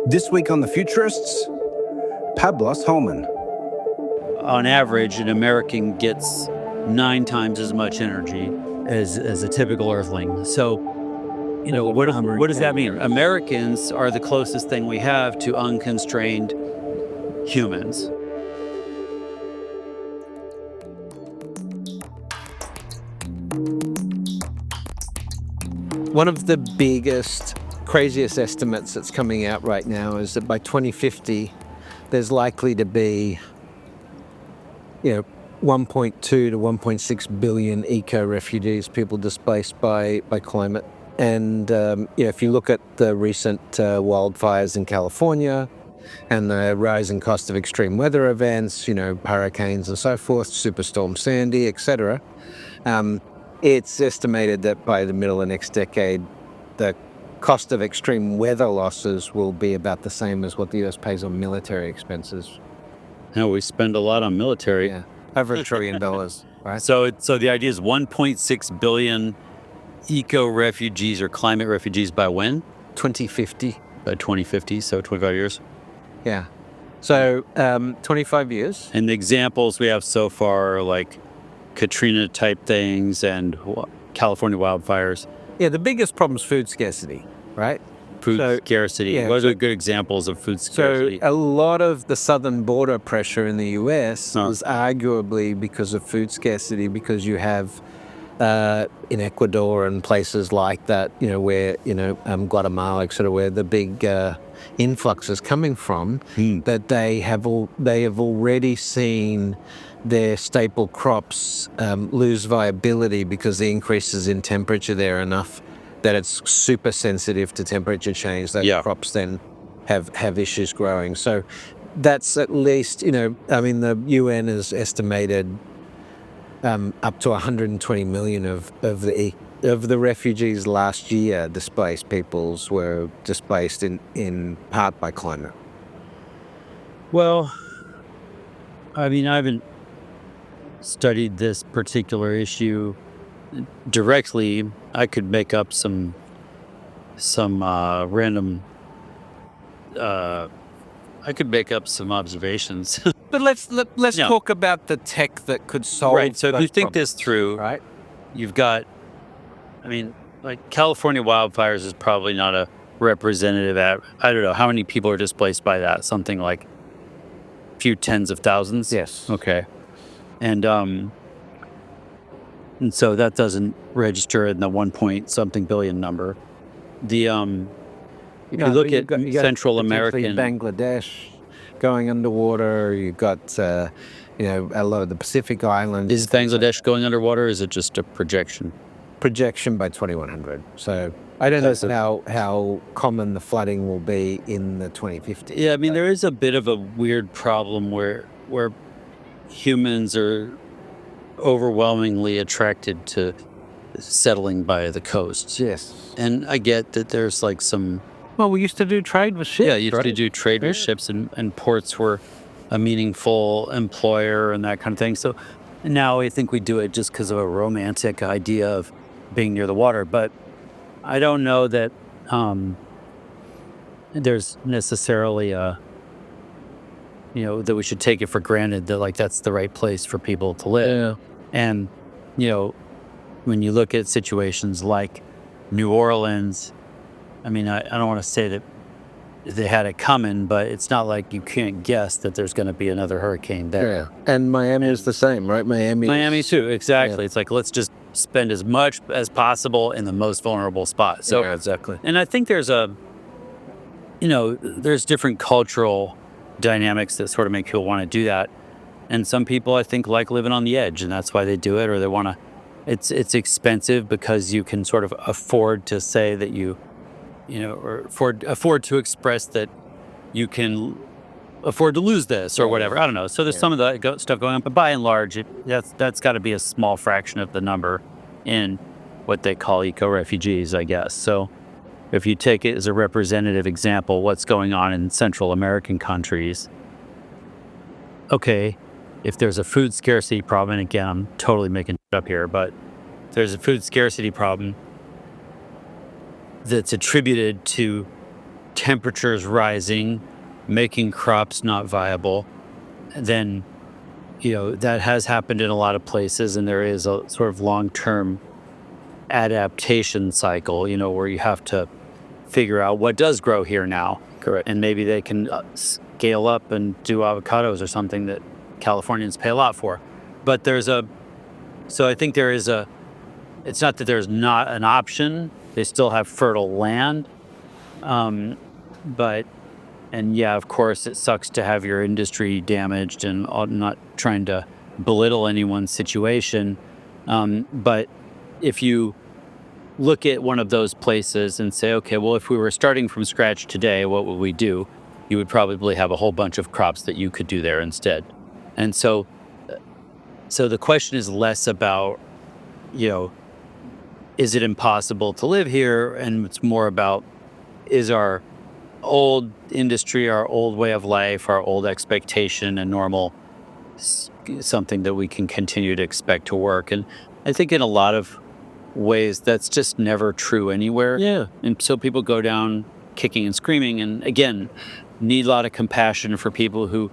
This week on The Futurists, Pablos Holman. On average, an American gets 9 times as much energy as a typical Earthling. So, what does that mean? Americans are the closest thing we have to unconstrained humans. One of the biggest, craziest estimates that's coming out right now is that by 2050, there's likely to be, 1.2 to 1.6 billion eco-refugees, people displaced by climate. And, if you look at the recent wildfires in California and the rising cost of extreme weather events, hurricanes and so forth, Superstorm Sandy, etc., it's estimated that by the middle of next decade, the cost of extreme weather losses will be about the same as what the US pays on military expenses. Now, we spend a lot on military. Yeah, over $1 trillion, right? So the idea is 1.6 billion eco-refugees or climate refugees by when? 2050. By 2050, so 25 years. Yeah. So 25 years. And the examples we have so far are like Katrina-type things and California wildfires. Yeah, the biggest problem is food scarcity, right? Food scarcity. Yeah, what are good examples of food scarcity? So a lot of the southern border pressure in the US was arguably because of food scarcity, because you have in Ecuador and places like that, where, Guatemala, etc., where the big influx is coming from, that they have already seen their staple crops lose viability because the increases in temperature there are enough that it's super sensitive to temperature change. Those crops then have issues growing. So that's at least, the UN has estimated up to 120 million of the refugees last year, displaced peoples, were displaced in part by climate. Well, I haven't studied this particular issue directly. I could make up some random. I could make up some observations. But let's talk about the tech that could solve. Right. So if you think problems, this through, right? You've got, like California wildfires is probably not a representative. I don't know how many people are displaced by that. Something like a few tens of thousands. Yes. Okay. And so that doesn't register in the 1 billion number. The if you look at Central American, Bangladesh going underwater, you've got a lot of the Pacific Islands. Is Bangladesh going underwater? Or is it just a projection? Projection by 2100. So I don't know how common the flooding will be in the 2050s. Yeah, there is a bit of a weird problem where humans are overwhelmingly attracted to settling by the coasts. Yes. And I get that there's like some... Well, we used to do trade with ships. Yeah, you used to do trade with ships, and ports were a meaningful employer and that kind of thing. So now I think we do it just because of a romantic idea of being near the water. But I don't know that there's necessarily that we should take it for granted that that's the right place for people to live. Yeah. And, when you look at situations like New Orleans, I don't want to say that they had it coming, but it's not like you can't guess that there's going to be another hurricane there. Yeah. And Miami is the same, right? Miami too, exactly. Yeah. It's like, let's just spend as much as possible in the most vulnerable spot. So, yeah, exactly. And I think there's there's different cultural dynamics that sort of make people want to do that. And some people, I think, like living on the edge, and that's why they do it, or they want to. It's expensive because you can sort of afford to say that or afford to express that you can afford to lose this or whatever. I don't know. So there's some of that stuff going on, but by and large, that's got to be a small fraction of the number in what they call eco-refugees, I guess. So if you take it as a representative example, what's going on in Central American countries, okay, if there's a food scarcity problem, and again, I'm totally making it up here, but if there's a food scarcity problem that's attributed to temperatures rising, making crops not viable, then, that has happened in a lot of places. And there is a sort of long-term adaptation cycle, where you have to figure out what does grow here now. Correct. And maybe they can scale up and do avocados or something that Californians pay a lot for. But so I think it's not that there's not an option. They still have fertile land. And yeah, of course, it sucks to have your industry damaged, and I'm not trying to belittle anyone's situation. But if you look at one of those places and say, okay, well, if we were starting from scratch today, what would we do? You would probably have a whole bunch of crops that you could do there instead. And so the question is less about, is it impossible to live here? And it's more about, is our old industry, our old way of life, our old expectation and normal something that we can continue to expect to work? And I think in a lot of ways that's just never true anywhere. Yeah. And so people go down kicking and screaming, and again, need a lot of compassion for people who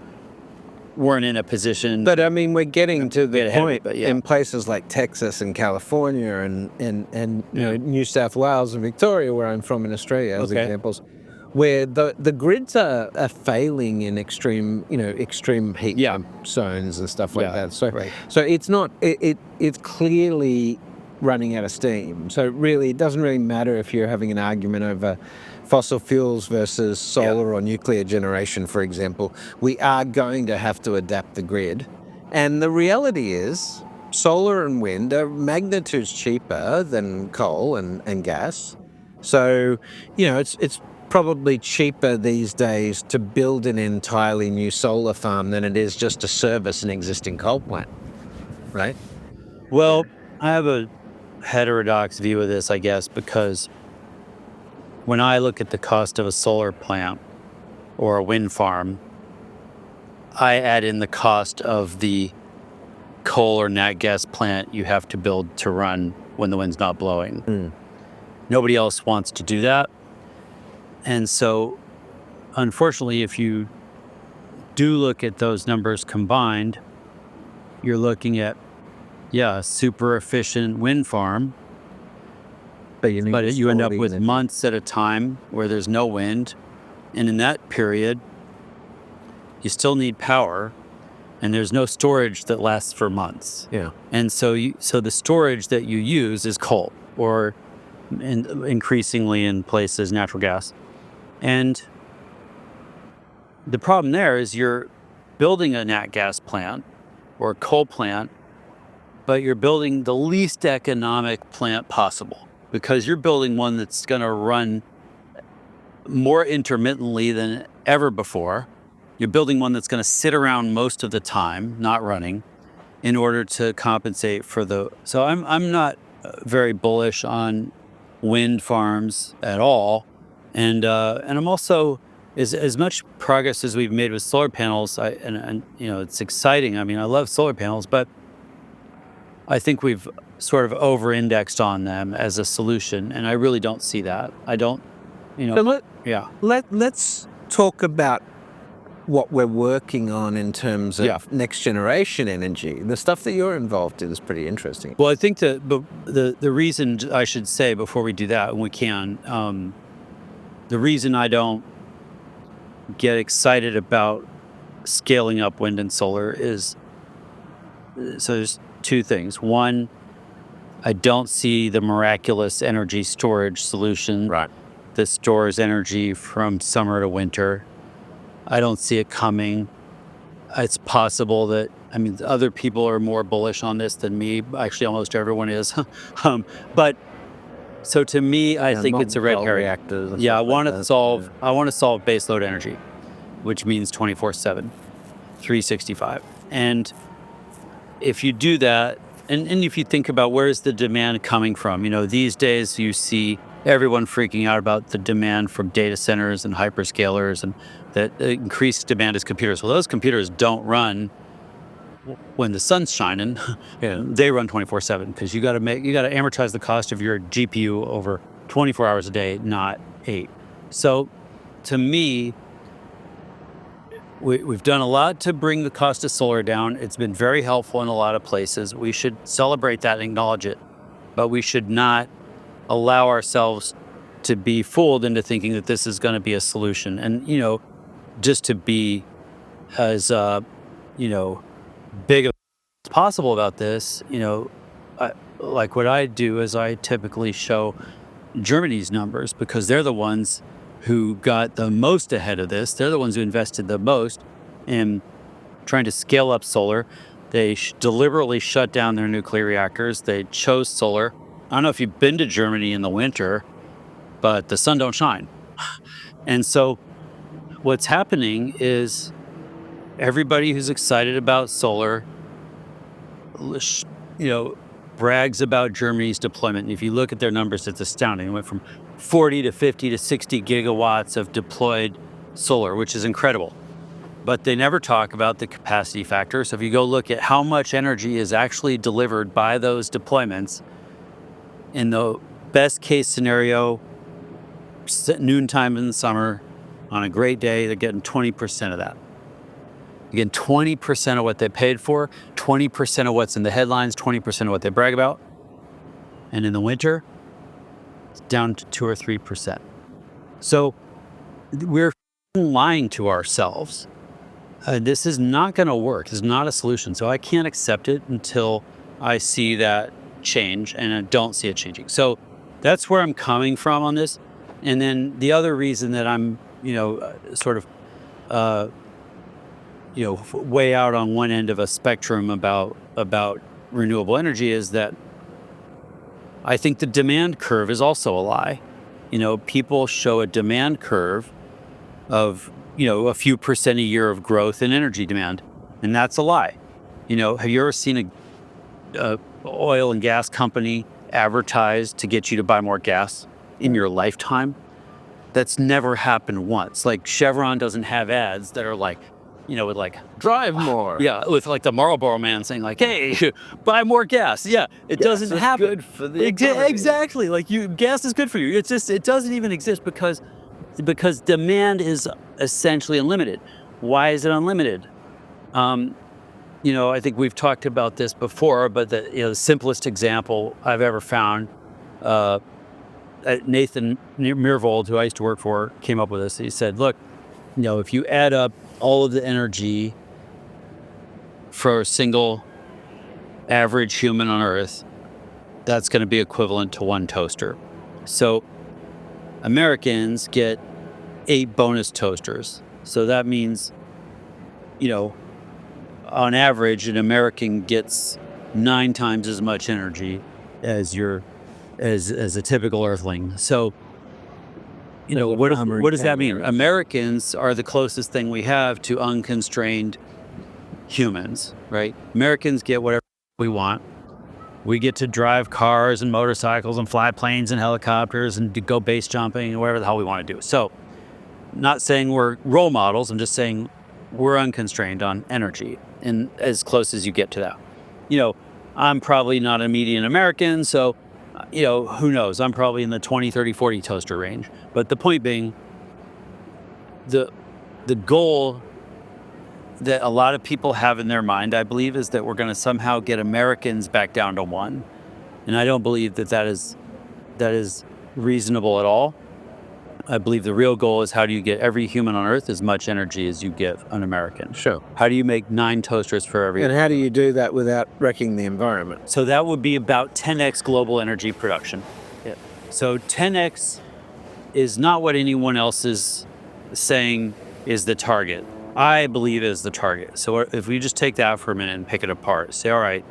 weren't in a position. But I mean, we're getting to the point yeah. in places like Texas and California and New South Wales and Victoria, where I'm from in Australia, as examples, where the grids are failing in extreme heat zones and stuff like that. So so it's not it's clearly running out of steam. So really, it doesn't really matter if you're having an argument over fossil fuels versus solar or nuclear generation, for example. We are going to have to adapt the grid. And the reality is, solar and wind are magnitudes cheaper than coal and gas. So, it's probably cheaper these days to build an entirely new solar farm than it is just to service an existing coal plant, right? Well, I have a heterodox view of this, I guess, because when I look at the cost of a solar plant or a wind farm, I add in the cost of the coal or nat gas plant you have to build to run when the wind's not blowing. Nobody else wants to do that. And so, unfortunately, if you do look at those numbers combined, you're looking at, a super efficient wind farm, but you end up with months at a time where there's no wind. And in that period, you still need power, and there's no storage that lasts for months. Yeah. And so the storage that you use is coal, or increasingly in places, natural gas. And the problem there is you're building a nat gas plant or a coal plant, but you're building the least economic plant possible, because you're building one that's going to run more intermittently than ever before. You're building one that's going to sit around most of the time, not running, in order to compensate for the... So I'm not very bullish on wind farms at all. And I'm also, as much progress as we've made with solar panels, it's exciting. I mean, I love solar panels, but I think we've sort of over-indexed on them as a solution, and I really don't see that. I don't, So let's talk about what we're working on in terms of next generation energy. The stuff that you're involved in is pretty interesting. Well, I think the reason I should say before we do that, and we can, the reason I don't get excited about scaling up wind and solar is, so there's two things. One, I don't see the miraculous energy storage solution that stores energy from summer to winter. I don't see it coming. It's possible that, other people are more bullish on this than me. Actually, almost everyone is. But so to me, I think it's a red herring. Reactors. I want to solve baseload energy, which means 24/7, 365. And if you do that, and if you think about where is the demand coming from, these days you see everyone freaking out about the demand from data centers and hyperscalers, and that increased demand is computers. Well, those computers don't run when the sun's shining. They run 24/7, because you got to amortize the cost of your GPU over 24 hours a day, not 8. So to me, we've done a lot to bring the cost of solar down. It's been very helpful in a lot of places. We should celebrate that and acknowledge it, but we should not allow ourselves to be fooled into thinking that this is going to be a solution. And, just to be as, big as possible about this, like what I do is I typically show Germany's numbers because they're the ones who got the most ahead of this. They're the ones who invested the most in trying to scale up solar. They deliberately shut down their nuclear reactors. They chose solar. I don't know if you've been to Germany in the winter, but the sun don't shine. And so what's happening is everybody who's excited about solar, brags about Germany's deployment. And if you look at their numbers, it's astounding. It went from 40 to 50 to 60 gigawatts of deployed solar, which is incredible. But they never talk about the capacity factor. So if you go look at how much energy is actually delivered by those deployments, in the best case scenario, noontime in the summer, on a great day, they're getting 20% of that. Again, 20% of what they paid for, 20% of what's in the headlines, 20% of what they brag about. And in the winter, it's down to 2 or 3%. So we're lying to ourselves. This is not going to work. This is not a solution. So I can't accept it until I see that change, and I don't see it changing. So that's where I'm coming from on this. And then the other reason that I'm, way out on one end of a spectrum about renewable energy is that I think the demand curve is also a lie. People show a demand curve of, a few percent a year of growth in energy demand, and that's a lie. Have you ever seen a oil and gas company advertise to get you to buy more gas in your lifetime? That's never happened once. Like Chevron doesn't have ads that are like, with like Drive more. Yeah, with like the Marlboro man saying like, "Hey, buy more gas." Yeah, it doesn't happen. Good for the economy. Exactly. Like gas is good for you. It's just it doesn't even exist because demand is essentially unlimited. Why is it unlimited? I think we've talked about this before, but the simplest example I've ever found. Nathan Myhrvold, who I used to work for, came up with this. He said, "Look, if you add up all of the energy for a single average human on Earth, that's going to be equivalent to one toaster. So Americans get 8 bonus toasters. So that means, on average, an American gets 9 times as much energy as a typical Earthling. So, what does that mean? Americans are the closest thing we have to unconstrained humans, right? Americans get whatever we want. We get to drive cars and motorcycles and fly planes and helicopters and to go base jumping and whatever the hell we want to do. So, not saying we're role models. I'm just saying we're unconstrained on energy, and as close as you get to that. I'm probably not a median American, so who knows? I'm probably in the 20, 30, 40 toaster range. But the point being, the goal that a lot of people have in their mind, I believe, is that we're going to somehow get Americans back down to 1. And I don't believe that is reasonable at all. I believe the real goal is how do you get every human on Earth as much energy as you give an American? Sure. How do you make 9 toasters for every? And how do you do that without wrecking the environment? So that would be about 10x global energy production. Yeah. So 10x is not what anyone else is saying is the target. I believe is the target. So if we just take that for a minute and pick it apart, say, all right,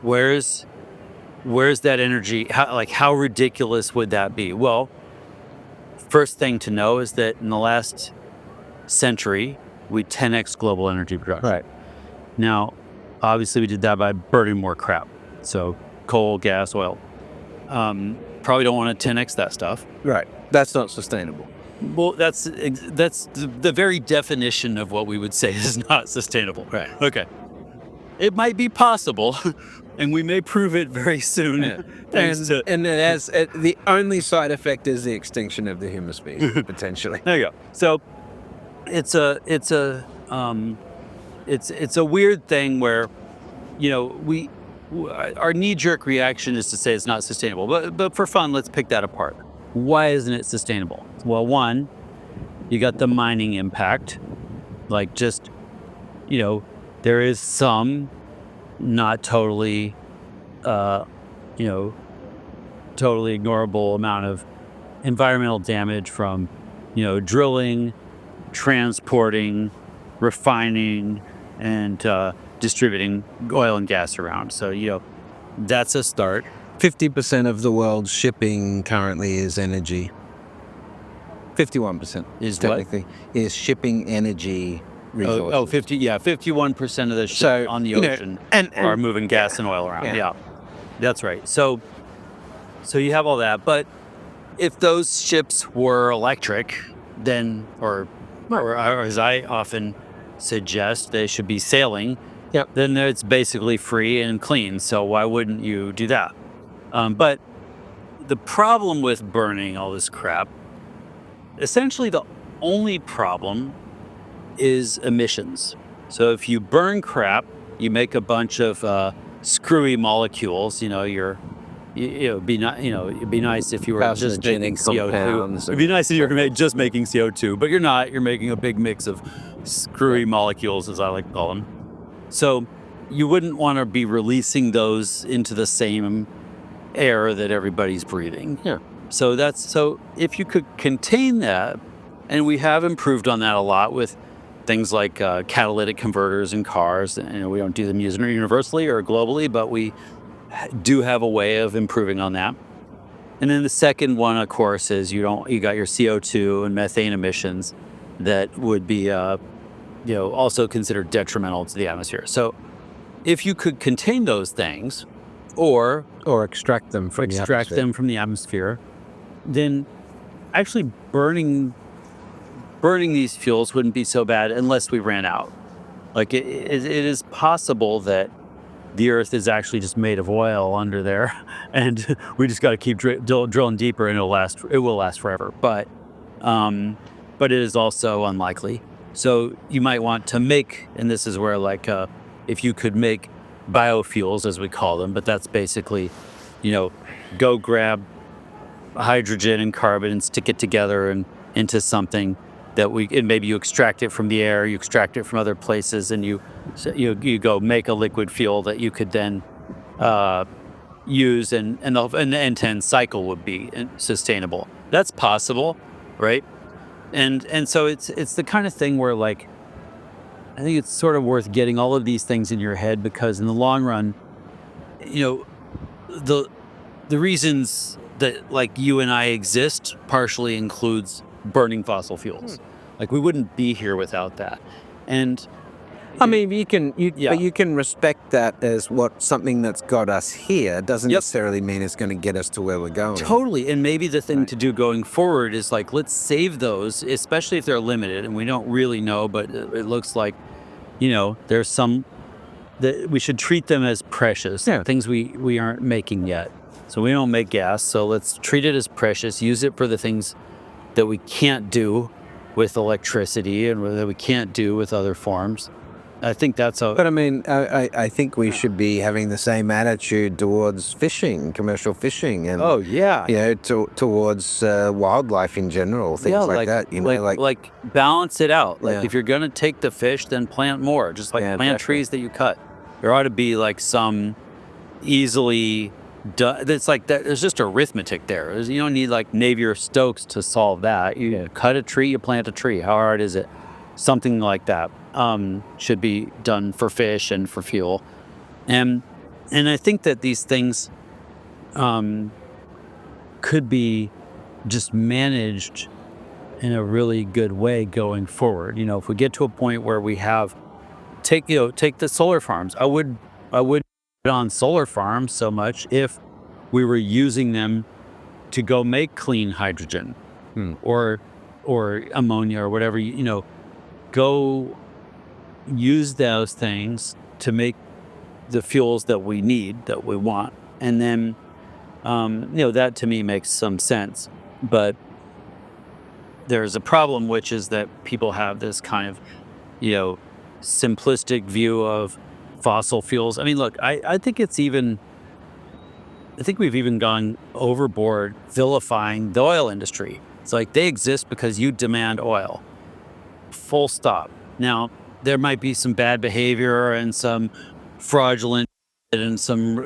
where's that energy? How ridiculous would that be? Well, first thing to know is that in the last century, we 10x global energy production. Right. Now, obviously, we did that by burning more crap. So coal, gas, oil. Probably don't want to 10x that stuff. Right. That's not sustainable. Well, that's the very definition of what we would say is not sustainable. Right. Okay. It might be possible, and we may prove it very soon. And the only side effect is the extinction of the human species, potentially. There you go. So it's a weird thing where, our knee-jerk reaction is to say it's not sustainable. But for fun, let's pick that apart. Why isn't it sustainable? Well, one, you got the mining impact. Like just, there is some not totally, totally ignorable amount of environmental damage from, drilling, transporting, refining, and distributing oil and gas around. So, that's a start. 50% of the world's shipping currently is energy. 51% Is technically is shipping energy resources. 51% of the ship on the ocean are moving gas and oil around. Yeah, that's right. So you have all that, but if those ships were electric, then, or as I often suggest, they should be sailing. Yep. Then it's basically free and clean. So why wouldn't you do that? But the problem with burning all this crap, essentially the only problem is emissions. So if you burn crap, you make a bunch of screwy molecules. It'd be nice if you were just making CO2. It'd be nice if you were just making CO2, but you're not. You're making a big mix of screwy molecules, as I like to call them. So you wouldn't want to be releasing those into the same air that everybody's breathing. Yeah. So if you could contain that, and we have improved on that a lot with things like catalytic converters in cars. And we don't do them universally or globally, but we do have a way of improving on that. And then the second one, of course, is you got your CO2 and methane emissions that would be also considered detrimental to the atmosphere. So if you could contain those things, or extract them from the atmosphere, then actually burning these fuels wouldn't be so bad unless we ran out. Like it is possible that the Earth is actually just made of oil under there, and we just got to keep drilling deeper, and it will last forever. But it is also unlikely. So you might want to make, and this is where if you could make biofuels, as we call them, but that's basically, go grab hydrogen and carbon and stick it together and into something and maybe you extract it from the air, you extract it from other places, and you go make a liquid fuel that you could then use, and the end-to-end cycle would be sustainable. That's possible, right? And so it's the kind of thing where I think it's sort of worth getting all of these things in your head, because in the long run, the reasons that you and I exist partially includes burning fossil fuels. We wouldn't be here without that. And I mean, but you can respect that as something that's got us here doesn't necessarily mean it's going to get us to where we're going. Totally. And maybe the thing to do going forward is let's save those, especially if they're limited, and we don't really know, but it looks like, there's some that we should treat them as precious, things we aren't making yet. So we don't make gas, so let's treat it as precious, use it for the things that we can't do with electricity and that we can't do with other forms. I think that's But I mean, I think we should be having the same attitude towards fishing, commercial fishing, and towards wildlife in general, things like that. Balance it out. If you're gonna take the fish, then plant more. Just plant trees that you cut. There ought to be some easily. It's that there's just arithmetic there. You don't need Navier-Stokes to solve that. You cut a tree, you plant a tree. How hard is it? Something like that should be done for fish and for fuel, and I think that these things could be just managed in a really good way going forward. If we get to a point where we have take the solar farms, I would on solar farms so much if we were using them to go make clean hydrogen or ammonia or whatever, go use those things to make the fuels that we need, that we want. And then, that to me makes some sense. But there's a problem, which is that people have this kind of, you know, simplistic view of fossil fuels. I mean, look, I think we've even gone overboard vilifying the oil industry. It's like they exist because you demand oil. Full stop. Now, there might be some bad behavior and some fraudulent and some,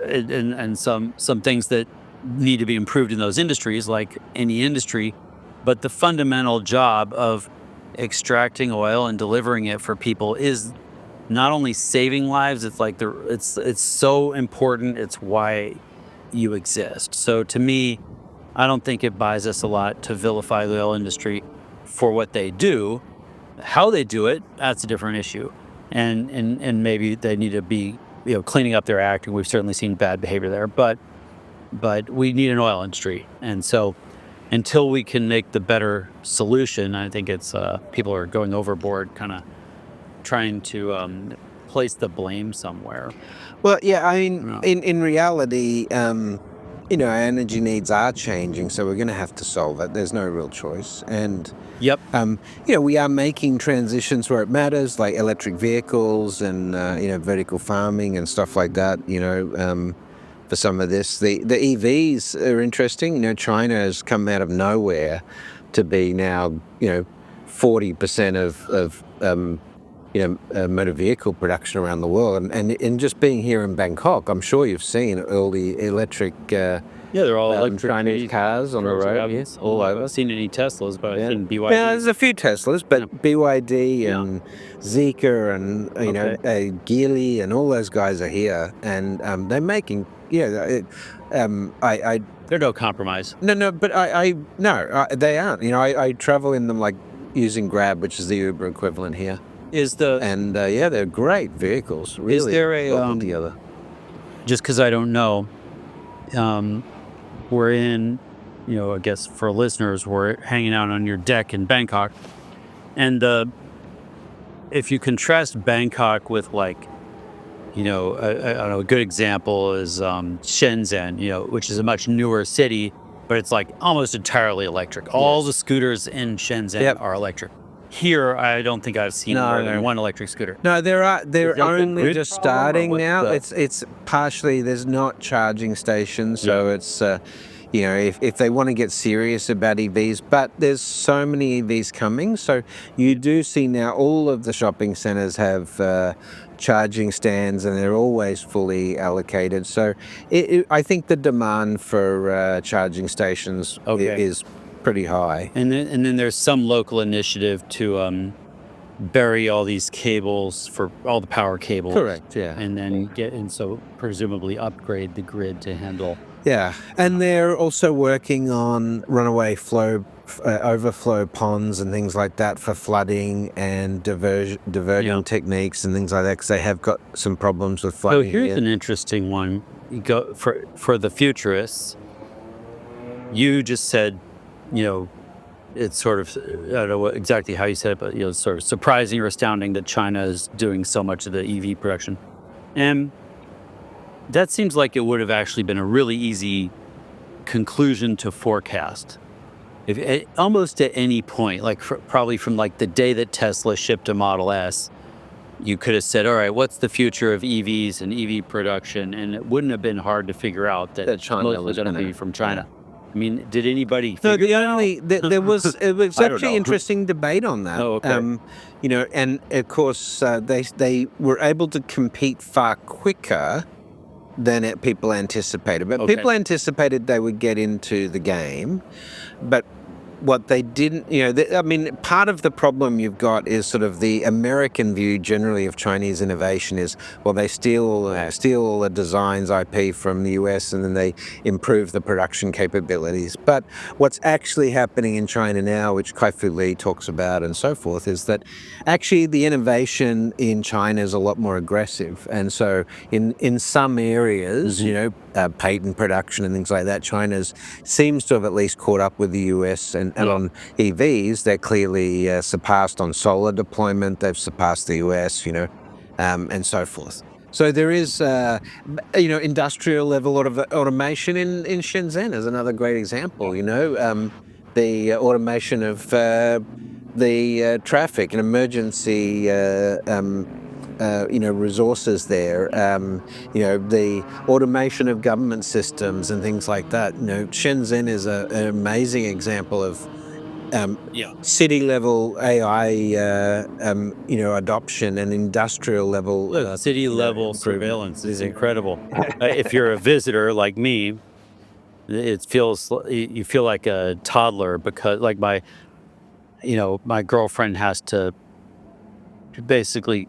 and some things that need to be improved in those industries, like any industry. But the fundamental job of extracting oil and delivering it for people is not only saving lives, it's like it's so important. It's why you exist. So to me, I don't think it buys us a lot to vilify the oil industry for what they do. How they do it, that's a different issue. And maybe they need to be, cleaning up their act, and we've certainly seen bad behavior there. But we need an oil industry. And so until we can make the better solution, I think it's people are going overboard, kind of trying to place the blame somewhere. Well, yeah, I mean, in reality, our energy needs are changing, so we're going to have to solve it. There's no real choice. And, Yep. we are making transitions where it matters, like electric vehicles and, vertical farming and stuff like that, for some of this. The EVs are interesting. China has come out of nowhere to be now, 40% of motor vehicle production around the world, and just being here in Bangkok, I'm sure you've seen all the electric. They're all electric Chinese cars on the road. Yes, all over. I haven't seen any Teslas, but I've seen BYD. Yeah, there's a few Teslas, but BYD and Zeekr and Geely and all those guys are here, and they're making. They're no compromise. No, but they aren't. I travel in them like using Grab, which is the Uber equivalent here. They're great vehicles. Really, is there a together? Just because I don't know, we're in, I guess for listeners, we're hanging out on your deck in Bangkok, and if you contrast Bangkok with I don't know, a good example is Shenzhen, which is a much newer city, but it's like almost entirely electric. All the scooters in Shenzhen are electric. Here, I don't think I've seen more than one electric scooter. No, they're only just starting now. It's partially, there's not charging stations, so it's if they want to get serious about EVs, but there's so many EVs coming, so you do see now all of the shopping centers have charging stands, and they're always fully allocated. So I think the demand for charging stations is pretty high. And then there's some local initiative to bury all these cables, for all the power cables. Correct, yeah. And then so presumably upgrade the grid to handle. Yeah, and they're also working on runaway flow, overflow ponds and things like that for flooding and diverting techniques and things like that, because they have got some problems with flooding. So here's an interesting one. You go for the futurists. You just said, it's sort of, I don't know exactly how you said it, but sort of surprising or astounding that China is doing so much of the EV production. And that seems like it would have actually been a really easy conclusion to forecast. If almost at any point, probably from the day that Tesla shipped a Model S, you could have said, all right, what's the future of EVs and EV production? And it wouldn't have been hard to figure out that China was going to be from China. I mean, did anybody? No, there was actually interesting debate on that. Oh, okay. And of course they were able to compete far quicker than people anticipated. But people anticipated they would get into the game, but what they didn't, part of the problem you've got is sort of the American view generally of Chinese innovation is, well, they steal all the designs, IP from the US, and then they improve the production capabilities. But what's actually happening in China now, which Kai-Fu Lee talks about and so forth, is that actually the innovation in China is a lot more aggressive. And so in some areas, patent production and things like that, China seems to have at least caught up with the US, and on EVs, they're clearly surpassed on solar deployment. They've surpassed the US, and so forth. So there is, industrial level automation in Shenzhen is another great example. The automation of the traffic and emergency, resources there. The automation of government systems and things like that. Shenzhen is an amazing example of city level AI, adoption and industrial level. Look, city level surveillance is incredible. If you're a visitor like me, it feels you feel like a toddler because like my girlfriend has to basically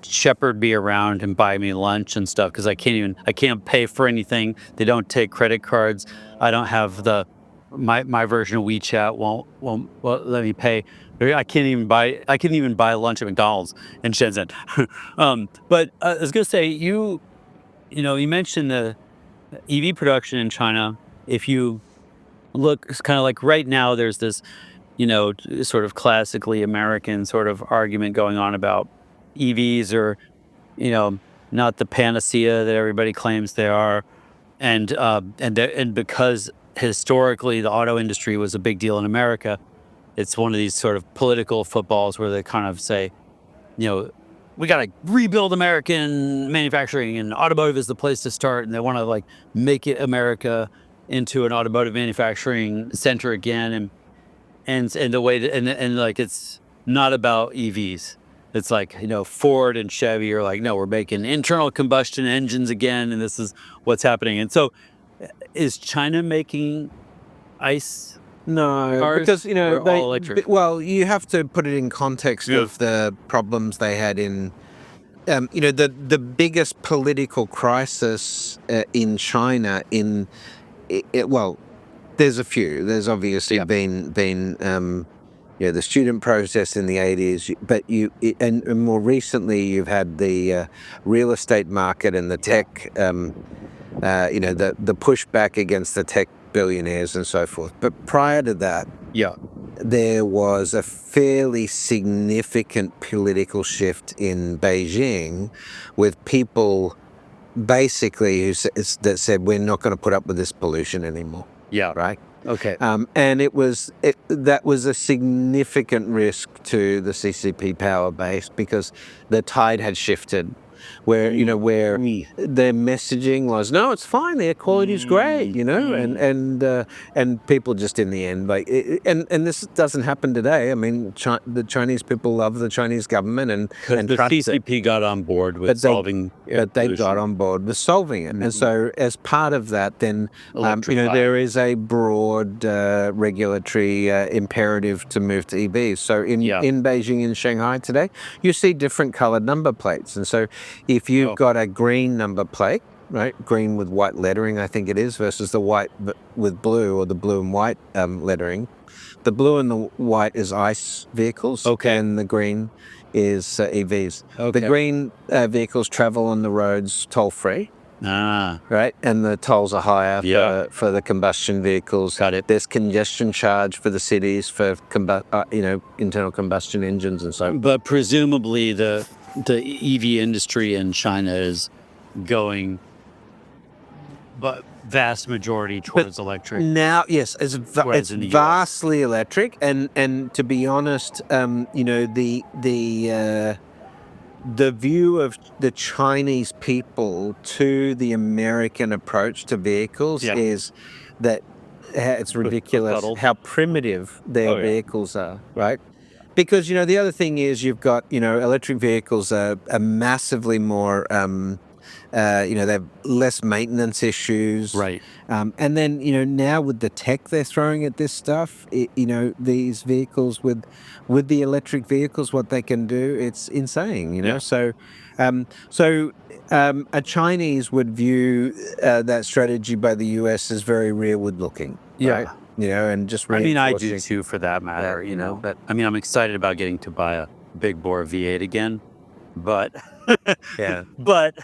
shepherd me around and buy me lunch and stuff because I can't pay for anything. They don't take credit cards. I don't have my version of WeChat won't let me pay. I can't even buy lunch at McDonald's in Shenzhen. But I was gonna say you mentioned the EV production in China. If you look, it's kind of like right now there's this sort of classically American sort of argument going on about EVs are, you know, not the panacea that everybody claims they are, and because historically the auto industry was a big deal in America, it's one of these sort of political footballs where they kind of say, you know, we got to rebuild American manufacturing, and automotive is the place to start, and they want to like make it America into an automotive manufacturing center again, and the way that, and like it's not about EVs. It's like Ford and Chevy are like, no, we're making internal combustion engines again, and this is what's happening. And so, is China making ICE No, cars because or all electric? well, you have to put it in context of the problems they had in, the biggest political crisis in China well, there's a few. There's obviously been the student protest in the 80s, but and more recently you've had the real estate market and the tech, the pushback against the tech billionaires and so forth. But prior to that, there was a fairly significant political shift in Beijing with people basically that said, we're not going to put up with this pollution anymore. Yeah. Right. Okay. And that was a significant risk to the CCP power base because the tide had shifted, where their messaging was, no, it's fine, the air quality is great, and people just in the end and this doesn't happen today. I mean, the Chinese people love the Chinese government and the CCP got on board with solving, but they got on board with solving it, and so as part of that, then there is a broad regulatory imperative to move to EVs. So in Beijing and Shanghai today, you see different colored number plates, and so if you've got a green number plate, right, green with white lettering, I think it is, versus the white with blue or the blue and white lettering, the blue and the white is ICE vehicles, and the green is EVs. The green vehicles travel on the roads toll-free. Right, and the tolls are higher for the combustion vehicles. Got it. There's congestion charge for the cities for internal combustion engines and so on. But presumably the EV industry in China is going, but vast majority towards electric. Now, yes, it's vastly electric, and to be honest, the view of the Chinese people to the American approach to vehicles is that it's ridiculous how primitive their vehicles are, right? Because, the other thing is you've got, electric vehicles are massively more, they have less maintenance issues. Right. And then, now with the tech they're throwing at this stuff, these vehicles with the electric vehicles, what they can do, it's insane, So, a Chinese would view that strategy by the US as very rearward looking. Right? And just I do too, for that matter, but I'm excited about getting to buy a big bore V8 again, but but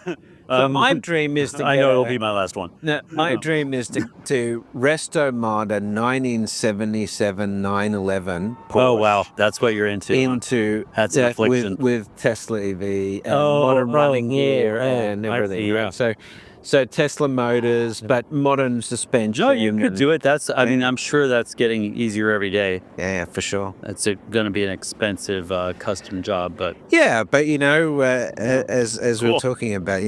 So my dream is to I get know a- it'll be my last one. No, my dream is to resto mod a 1977 911 Porsche. Oh wow, that's what you're into. Into That's an affliction. with Tesla EV and Oh, modern running gear oh, and I everything. see, Right? So Tesla motors, but modern suspension. No, you could do it. I mean, Yeah. I'm sure that's getting easier every day. Yeah, for sure. That's going to be an expensive custom job, but Yeah, but as we Cool. were talking about,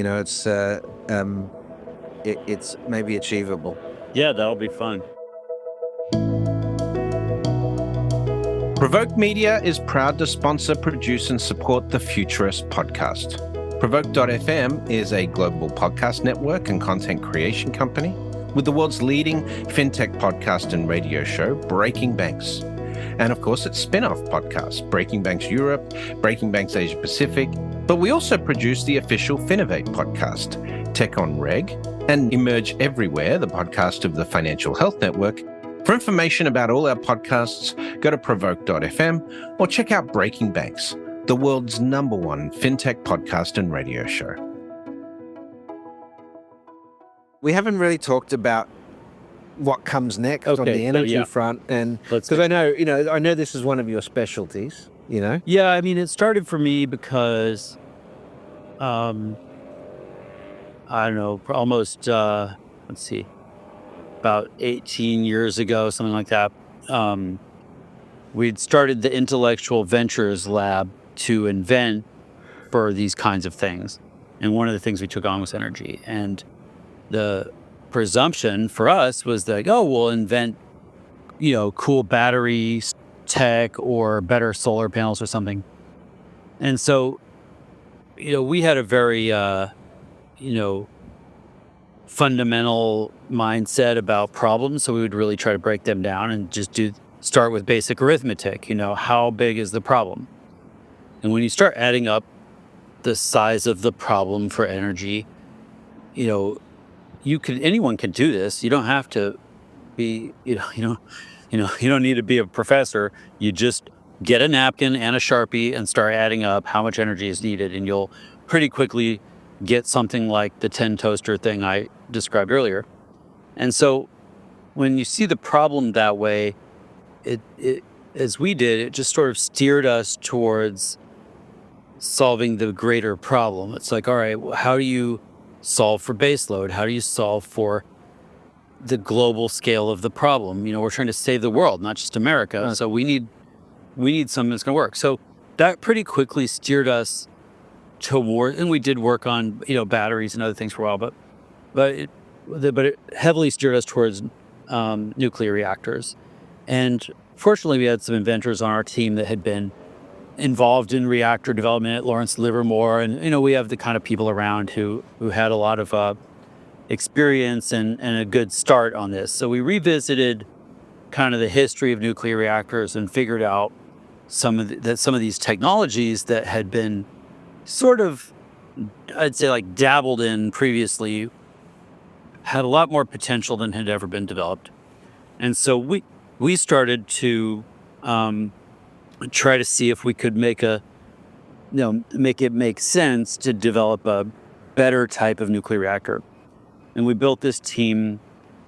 it's maybe achievable. yeah, that'll be fun. Provoke Media is proud to sponsor, produce, and support the Futurist podcast. Provoke.fm is a global podcast network and content creation company with the world's leading fintech podcast and radio show, Breaking Banks. And of course, its spin-off podcast, Breaking Banks Europe, Breaking Banks Asia Pacific. But we also produce the official Finovate podcast, Tech on Reg, and Emerge Everywhere, the podcast of the Financial Health Network. For information about all our podcasts, go to provoke.fm or check out Breaking Banks, the world's #1 fintech podcast and radio show. We haven't really talked about what comes next on Okay, the energy yeah. front, and Let's because I know this is one of your specialties. Yeah, I mean, it started for me because, I don't know, almost, let's see, about 18 years ago, something like that. We'd started the Intellectual Ventures Lab to invent for these kinds of things. And one of the things we took on was energy. And the presumption for us was that, we'll invent, cool battery tech or better solar panels or something. And so, we had a very, fundamental mindset about problems. So we would really try to break them down and just start with basic arithmetic. How big is the problem? And when you start adding up the size of the problem for energy, anyone can do this. You don't have to be, you don't need to be a professor. You just get a napkin and a Sharpie and start adding up how much energy is needed, and you'll pretty quickly get something like the 10 toaster thing I described earlier. And so when you see the problem that way, it as we did, it just sort of steered us towards solving the greater problem. It's like, all right, well, how do you solve for baseload? How do you solve for the global scale of the problem? We're trying to save the world, not just America. Right. So we need something that's going to work. So that pretty quickly steered us toward, and we did work on batteries and other things for a while, but it heavily steered us towards nuclear reactors. And fortunately, we had some inventors on our team that had been involved in reactor development at Lawrence Livermore, and we have the kind of people around who had a lot of experience and a good start on this. So we revisited kind of the history of nuclear reactors and figured out some of these technologies that had been sort of, I'd say, like dabbled in previously, had a lot more potential than had ever been developed. And so we started to try to see if we could make it make sense to develop a better type of nuclear reactor. And we built this team,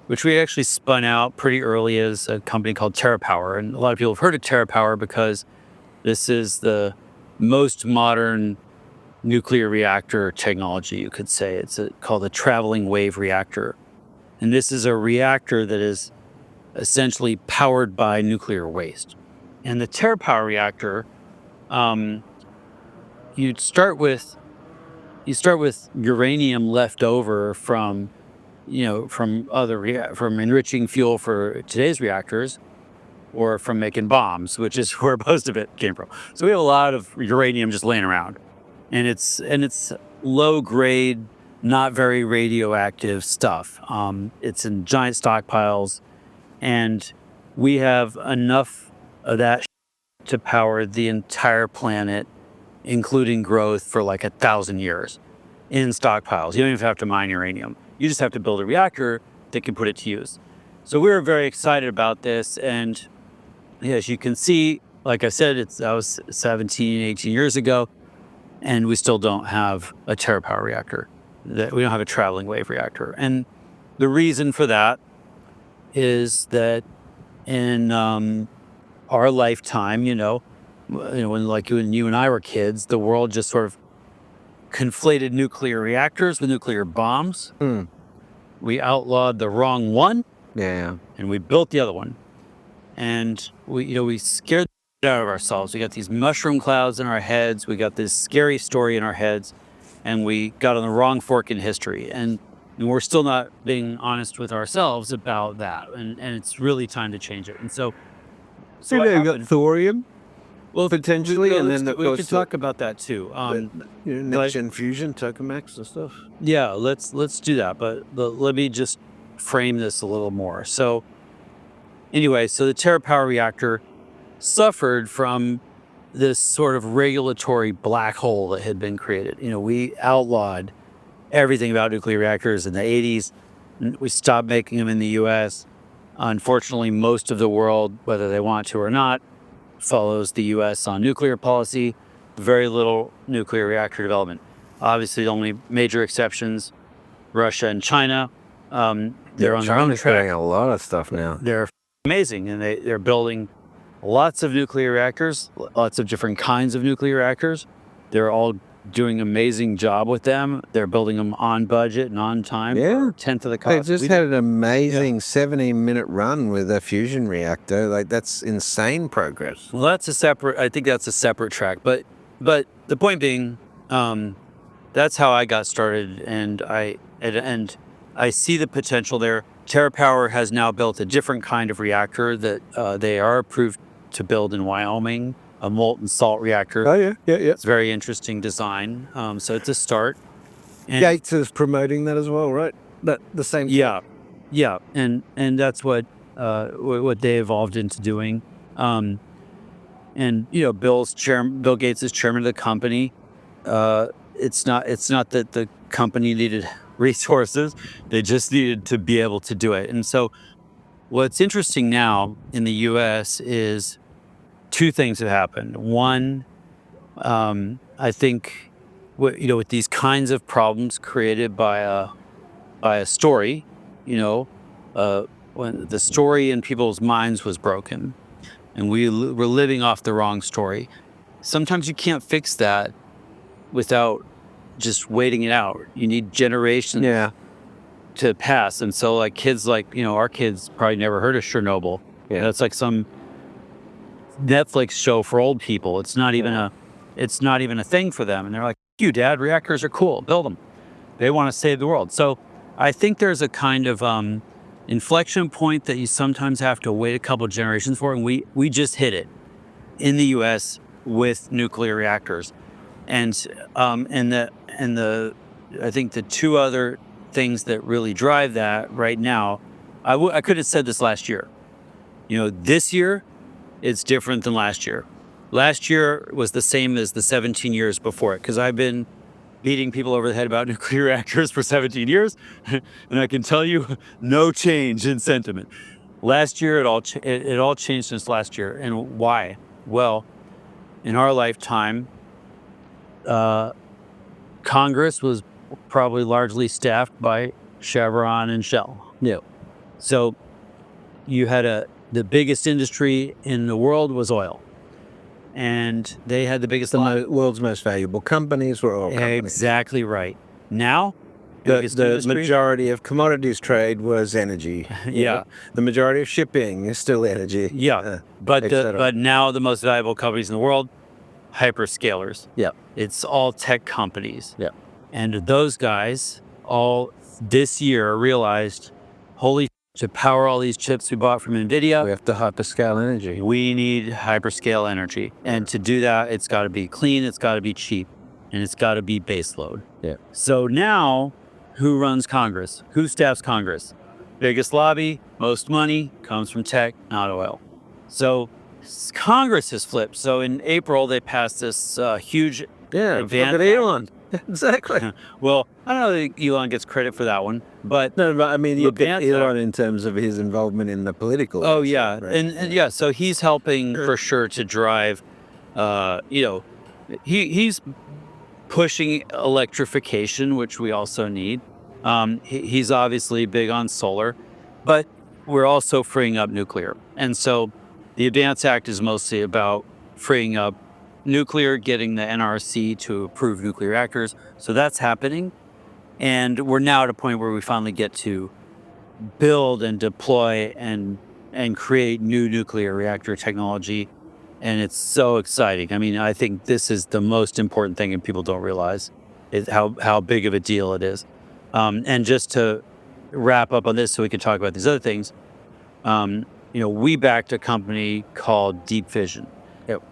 which we actually spun out pretty early as a company called TerraPower. And a lot of people have heard of TerraPower because this is the most modern nuclear reactor technology, you could say. It's called a traveling wave reactor. And this is a reactor that is essentially powered by nuclear waste. And the TerraPower reactor, you start with uranium left over from enriching fuel for today's reactors, or from making bombs, which is where most of it came from. So we have a lot of uranium just laying around, and it's low grade, not very radioactive stuff. It's in giant stockpiles, and we have enough of that to power the entire planet, including growth for like 1,000 years in stockpiles. You don't even have to mine uranium. You just have to build a reactor that can put it to use. So we were very excited about this. And as you can see, like I said, that was 17, 18 years ago, and we still don't have a TerraPower reactor. that we don't have a traveling wave reactor. And the reason for that is that in our lifetime, when you and I were kids, the world just sort of conflated nuclear reactors with nuclear bombs. We outlawed the wrong one, and we built the other one. And we scared the shit out of ourselves. We got these mushroom clouds in our heads. We got this scary story in our heads, and we got on the wrong fork in history. And we're still not being honest with ourselves about that. And it's really time to change it. And so you've got thorium, well, potentially, and then we could talk about that too. next gen fusion, tokamaks and stuff. Yeah, let's do that. But let me just frame this a little more. So anyway, so the TerraPower reactor suffered from this sort of regulatory black hole that had been created. We outlawed everything about nuclear reactors in the 80s. We stopped making them in the U.S. Unfortunately, most of the world, whether they want to or not, follows the U.S. on nuclear policy. Very little nuclear reactor development. Obviously, the only major exceptions, Russia and China. They're on their own China's track. doing a lot of stuff now. They're amazing, and they're building lots of nuclear reactors, lots of different kinds of nuclear reactors. They're all doing an amazing job with them. They're building them on budget and on time. Yeah. 10th of the They cost. just had an amazing 17-minute run with a fusion reactor. Like, that's insane progress. Well, I think that's a separate track. But the point being, that's how I got started, and I see the potential there. TerraPower has now built a different kind of reactor that they are approved to build in Wyoming, a molten salt reactor. Oh, yeah. It's a very interesting design. So it's a start. And Gates is promoting that as well, right? The same. Yeah. And that's what they evolved into doing. And Bill Gates is chairman of the company. It's not that the company needed resources; they just needed to be able to do it. And so, what's interesting now in the U.S. is two things have happened. One, I think, with these kinds of problems created by a story, when the story in people's minds was broken, and we were living off the wrong story. Sometimes you can't fix that without just waiting it out. You need generations to pass. And so kids our kids probably never heard of Chernobyl. Yeah. That's like some Netflix show for old people. It's not even a thing for them. And they're like, you dad, reactors are cool, build them. They want to save the world. So I think there's a kind of inflection point that you sometimes have to wait a couple of generations for. And we just hit it in the US with nuclear reactors. And I think the two other things that really drive that right now, I could have said this last year. This year, it's different than last year. Last year was the same as the 17 years before it, because I've been beating people over the head about nuclear reactors for 17 years, and I can tell you, no change in sentiment. Last year, it all changed since last year. And why? Well, in our lifetime, Congress was probably largely staffed by Chevron and Shell. Yeah. So you had the biggest industry in the world was oil. And they had the biggest... The world's most valuable companies were oil companies. Exactly right. Now, the majority of commodities trade was energy. Yeah. The majority of shipping is still energy. Yeah. But now the most valuable companies in the world, hyperscalers. Yeah. It's all tech companies. Yeah. And those guys all this year realized, holy, to power all these chips we bought from NVIDIA, we have to hyperscale energy. We need hyperscale energy. And to do that, it's got to be clean, it's got to be cheap, and it's got to be baseload. Yeah. So now, who runs Congress? Who staffs Congress? Biggest lobby, most money comes from tech, not oil. So Congress has flipped. So in April, they passed this huge look at Elon. Exactly. Well, I don't know that Elon gets credit for that one, but I mean, you look at Elon in terms of his involvement in the political. Oh yeah, right? and so he's helping for sure to drive. He's pushing electrification, which we also need. He's obviously big on solar, but we're also freeing up nuclear. And so the Advance Act is mostly about freeing up nuclear, getting the NRC to approve nuclear reactors. So that's happening. And we're now at a point where we finally get to build and deploy and create new nuclear reactor technology. And it's so exciting. I mean, I think this is the most important thing, and people don't realize is how big of a deal it is. And just to wrap up on this, so we can talk about these other things. We backed a company called Deep Fission,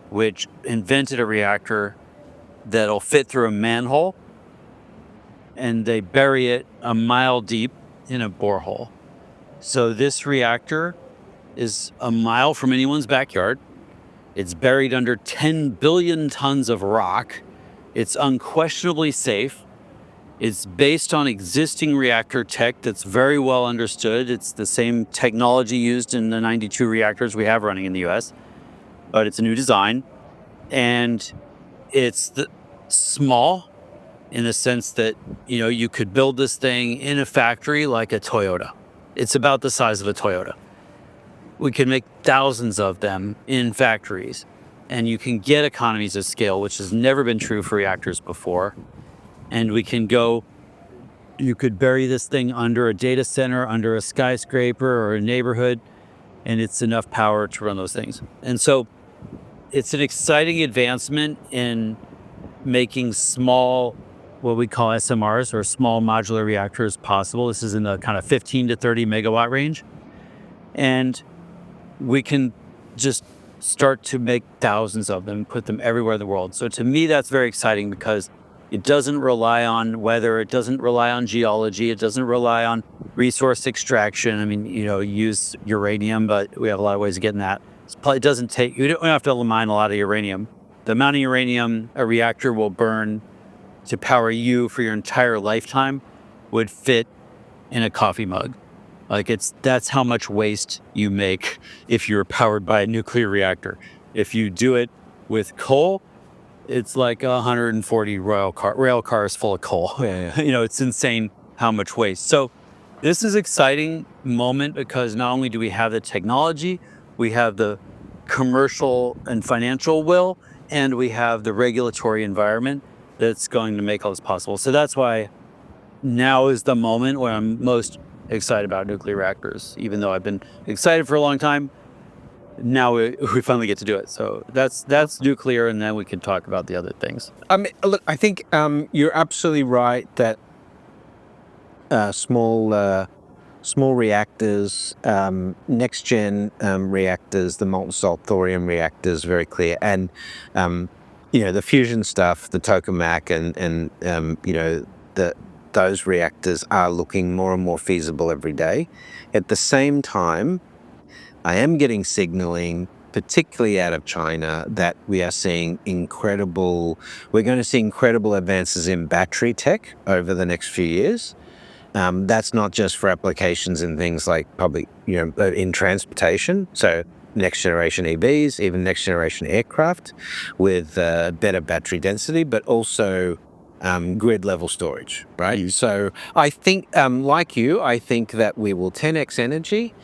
which invented a reactor that'll fit through a manhole, and they bury it a mile deep in a borehole. So this reactor is a mile from anyone's backyard. It's buried under 10 billion tons of rock. It's unquestionably safe. It's based on existing reactor tech that's very well understood. It's the same technology used in the 92 reactors we have running in the US, but it's a new design. And it's small in the sense that, you could build this thing in a factory like a Toyota. It's about the size of a Toyota. We can make thousands of them in factories, and you can get economies of scale, which has never been true for reactors before. And you could bury this thing under a data center, under a skyscraper or a neighborhood, and it's enough power to run those things. And so it's an exciting advancement in making small, what we call SMRs, or small modular reactors, possible. This is in the kind of 15 to 30 megawatt range. And we can just start to make thousands of them, put them everywhere in the world. So to me, that's very exciting because it doesn't rely on weather. It doesn't rely on geology. It doesn't rely on resource extraction. I mean, use uranium, but we have a lot of ways of getting that. It doesn't take, you don't have to mine a lot of uranium. The amount of uranium a reactor will burn to power you for your entire lifetime would fit in a coffee mug. That's how much waste you make if you're powered by a nuclear reactor. If you do it with coal, it's like 140 rail cars full of coal. Yeah. It's insane how much waste. So this is an exciting moment because not only do we have the technology, we have the commercial and financial will, and we have the regulatory environment that's going to make all this possible. So that's why now is the moment where I'm most excited about nuclear reactors, even though I've been excited for a long time. Now we finally get to do it. So that's nuclear, and then we can talk about the other things. Look, I think you're absolutely right that small reactors, next gen reactors, the molten salt thorium reactors, very clear, and the fusion stuff, the tokamak, and those reactors are looking more and more feasible every day. At the same time, I am getting signaling, particularly out of China, that we're going to see incredible advances in battery tech over the next few years. That's not just for applications in things like in transportation. So next generation EVs, even next generation aircraft with better battery density, but also grid level storage, right? So I think, like you, I think that we will 10x energy.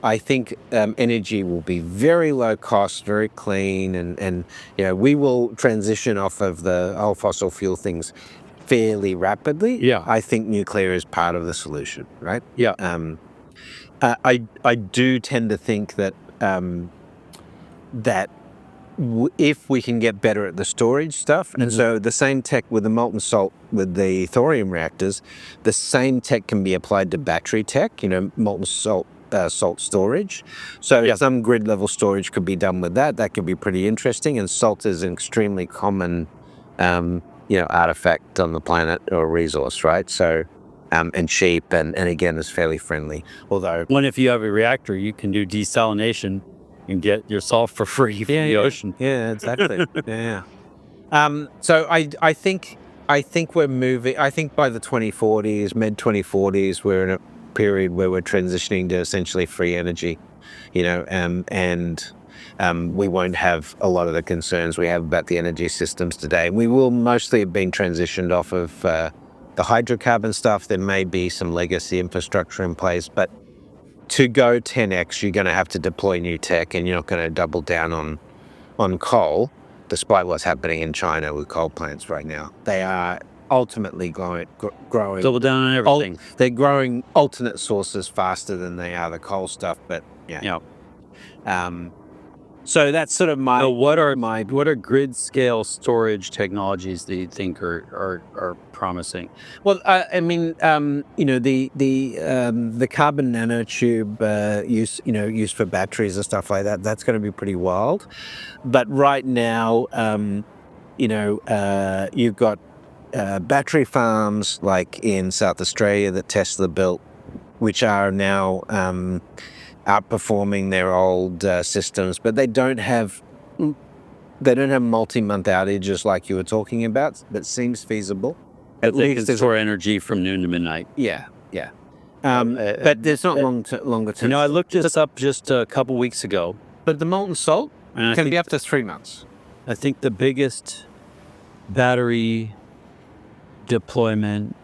I think energy will be very low cost, very clean, and we will transition off of the old fossil fuel things fairly rapidly. Yeah. I think nuclear is part of the solution, right? Yeah. I do tend to think that if we can get better at the storage stuff, and so the same tech with the molten salt, with the thorium reactors, the same tech can be applied to battery tech, molten salt storage. So some grid level storage could be done with that. That could be pretty interesting. And salt is an extremely common, artifact on the planet, or resource, right? So, and cheap, and again, is fairly friendly. Although, if you have a reactor, you can do desalination and get your salt for free from the ocean. Yeah, exactly. Yeah. So I think we're moving. I think by the 2040s, mid 2040s, we're in a period where we're transitioning to essentially free energy, and we won't have a lot of the concerns we have about the energy systems today. We will mostly have been transitioned off of the hydrocarbon stuff. There may be some legacy infrastructure in place, but to go 10x, you're going to have to deploy new tech, and you're not going to double down on coal, despite what's happening in China with coal plants right now. They are ultimately growing. Double down on everything. They're growing alternate sources faster than they are the coal stuff, but yeah. So that's sort of my. So what are grid scale storage technologies that you think are promising? Well, I mean, the carbon nanotube use for batteries and stuff like that. That's going to be pretty wild. But right now, you've got battery farms like in South Australia that Tesla built, which are now outperforming their old systems, but they don't have multi-month outages like you were talking about. That seems feasible. At least they store energy from noon to midnight. Yeah. But there's not longer term. I looked this up just a couple weeks ago. But the molten salt can be up to 3 months. I think the biggest battery deployment.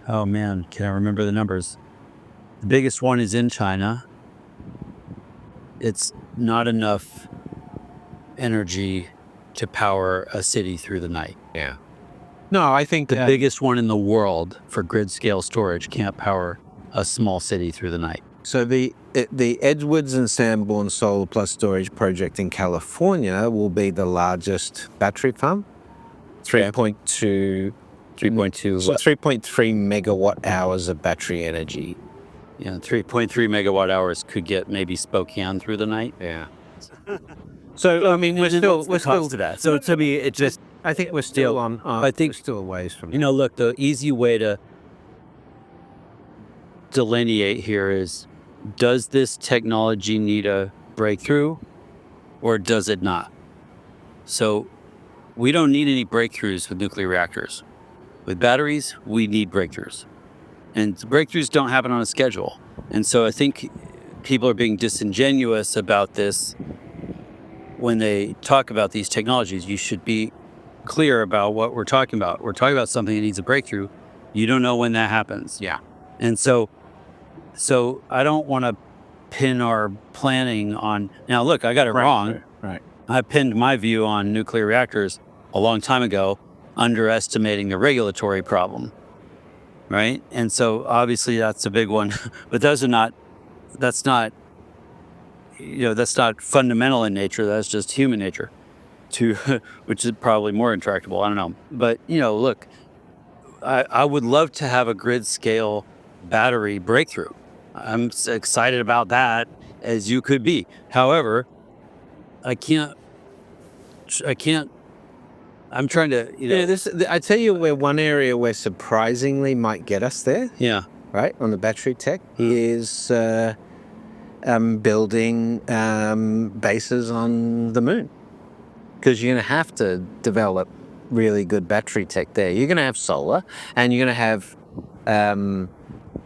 Oh man, can I remember the numbers? The biggest one is in China. It's not enough energy to power a city through the night. Yeah. No, I think the biggest one in the world for grid scale storage can't power a small city through the night. So the Edwards and Sanborn Solar Plus Storage project in California will be the largest battery farm. 3.3 megawatt hours of battery energy. Yeah, 3.3 megawatt hours could get maybe Spokane through the night. Yeah. So I mean, we're still to that. So to me, it just I think we're still on. I think we're still a ways from. Look, the easy way to delineate here is: does this technology need a breakthrough, or does it not? So we don't need any breakthroughs with nuclear reactors. With batteries, we need breakthroughs. And breakthroughs don't happen on a schedule. And so I think people are being disingenuous about this when they talk about these technologies. You should be clear about what we're talking about. We're talking about something that needs a breakthrough. You don't know when that happens. Yeah. And so I don't want to pin our planning on... Now, look, I got it wrong. Right. I pinned my view on nuclear reactors a long time ago, underestimating the regulatory problem. Right? And so obviously that's a big one, but that's not fundamental in nature. That's just human nature which is probably more intractable. I don't know. But, look, I would love to have a grid scale battery breakthrough. I'm excited about that as you could be. However, I'm trying to, I tell you where one area where surprisingly might get us there. Yeah. Right, on the battery tech is building bases on the moon. Because you're going to have to develop really good battery tech there. You're going to have solar, and you're going to have,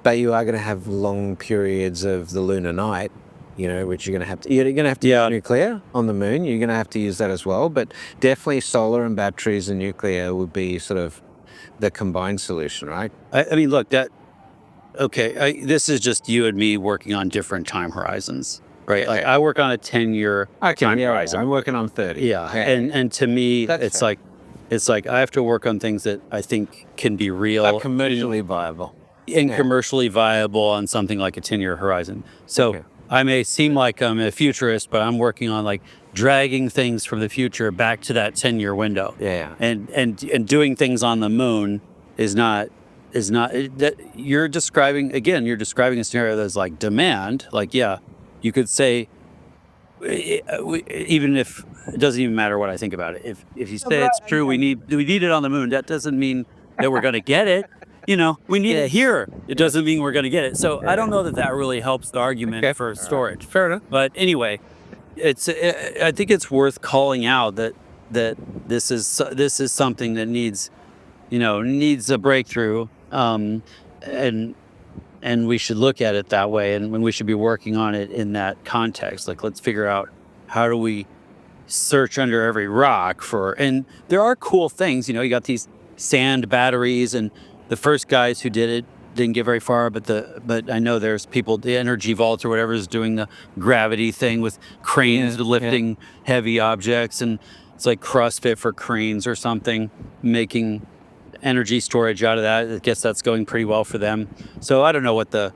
but you are going to have long periods of the lunar night. Which you're going to have to use nuclear on the moon. You're going to have to use that as well. But definitely solar and batteries and nuclear would be sort of the combined solution, right? I mean, look, this is just you and me working on different time horizons, right? Like I work on a 10-year time horizon. I'm working on 30. Yeah. And to me, it's like I have to work on things that I think can be real. Commercially viable. And commercially viable on something like a 10-year horizon. So I may seem like I'm a futurist, but I'm working on like dragging things from the future back to that 10-year window. Yeah. And doing things on the moon is not that you're describing a scenario that's like demand. Like, yeah, you could say, even if it doesn't even matter what I think about it. If you say it's true, we need it on the moon. That doesn't mean that we're going to get it. We need it here. It doesn't mean we're going to get it. So I don't know that really helps the argument for storage. Fair enough. But anyway, I think it's worth calling out that this is something that needs a breakthrough. And And we should look at it that way. And when we should be working on it in that context, like, let's figure out how do we search under every rock and there are cool things, you got these sand batteries, and the first guys who did it didn't get very far, but I know there's people, the Energy Vault or whatever is doing the gravity thing with cranes lifting heavy objects, and it's like CrossFit for cranes or something, making energy storage out of that. I guess that's going pretty well for them. So I don't know what the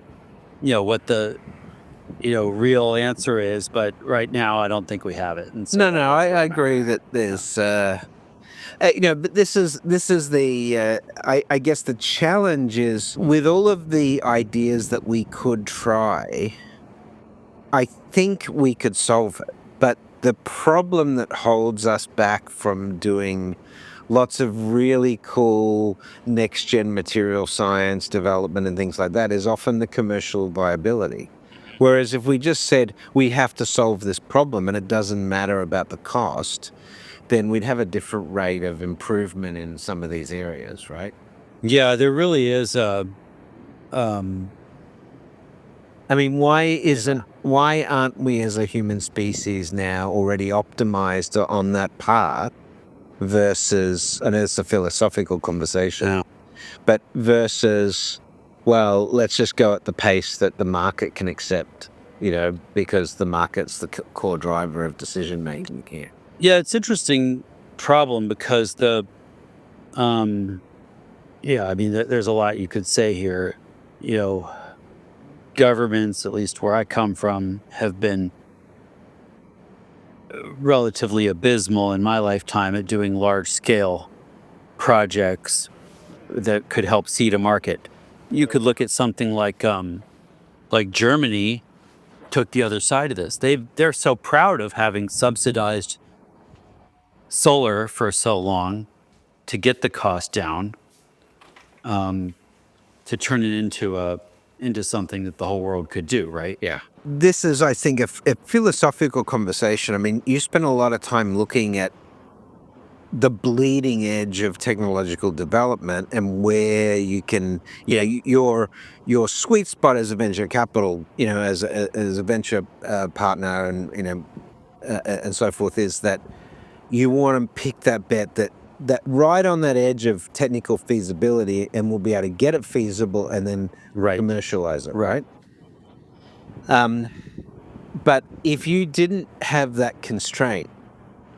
real answer is, but right now I don't think we have it. And so I agree that there's, but this is the, I guess the challenge is with all of the ideas that we could try, I think we could solve it. But the problem that holds us back from doing lots of really cool next-gen material science development and things like that is often the commercial viability. Whereas if we just said we have to solve this problem and it doesn't matter about the cost, then we'd have a different rate of improvement in some of these areas, right? Yeah, there really is I mean, why aren't we as a human species now already optimized on that path versus, and it's a philosophical conversation, but versus, well, let's just go at the pace that the market can accept, because the market's the core driver of decision making here. Yeah, it's interesting problem because there's a lot you could say here. Governments, at least where I come from, have been relatively abysmal in my lifetime at doing large scale projects that could help seed a market. You could look at something like Germany took the other side of this. They're so proud of having subsidized solar for so long to get the cost down, to turn it into something that the whole world could do, right? Yeah. This is, I think, a philosophical conversation. I mean, you spend a lot of time looking at the bleeding edge of technological development and where you can, your sweet spot as a venture capital, as a venture partner and so forth, is that you want to pick that bet that right on that edge of technical feasibility, and we'll be able to get it feasible and then commercialize it, right? But if you didn't have that constraint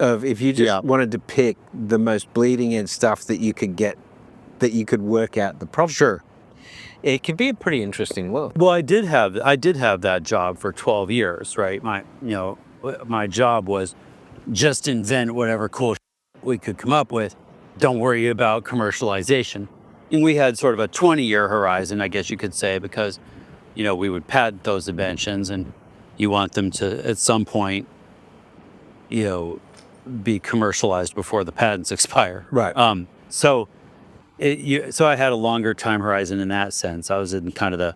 of, if you just wanted to pick the most bleeding edge stuff that you could get, that you could work out the problem. Sure. It can be a pretty interesting world. Well, I did have that job for 12 years, right? My job was just invent whatever cool we could come up with. Don't worry about commercialization. And we had sort of a 20-year horizon, I guess you could say, because, we would patent those inventions, and you want them to, at some point, be commercialized before the patents expire. Right. So I had a longer time horizon in that sense. I was in kind of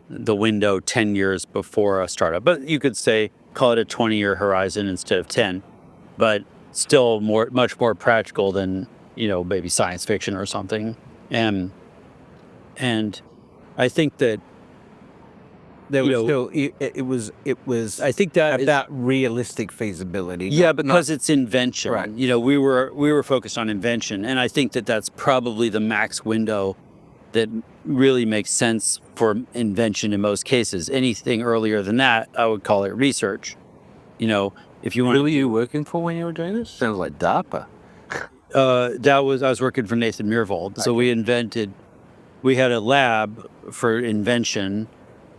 the window 10 years before a startup, but you could call it a 20-year horizon instead of 10, but still much more practical than, maybe science fiction or something. And I think that there was still, it was I think that about realistic feasibility. Because it's invention. Right. We were focused on invention, and I think that that's probably the max window that really makes sense for invention in most cases. Anything earlier than that, I would call it research. If you want. Who were you working for when you were doing this? Sounds like DARPA. I was working for Nathan Myhrvold. So we had a lab for invention.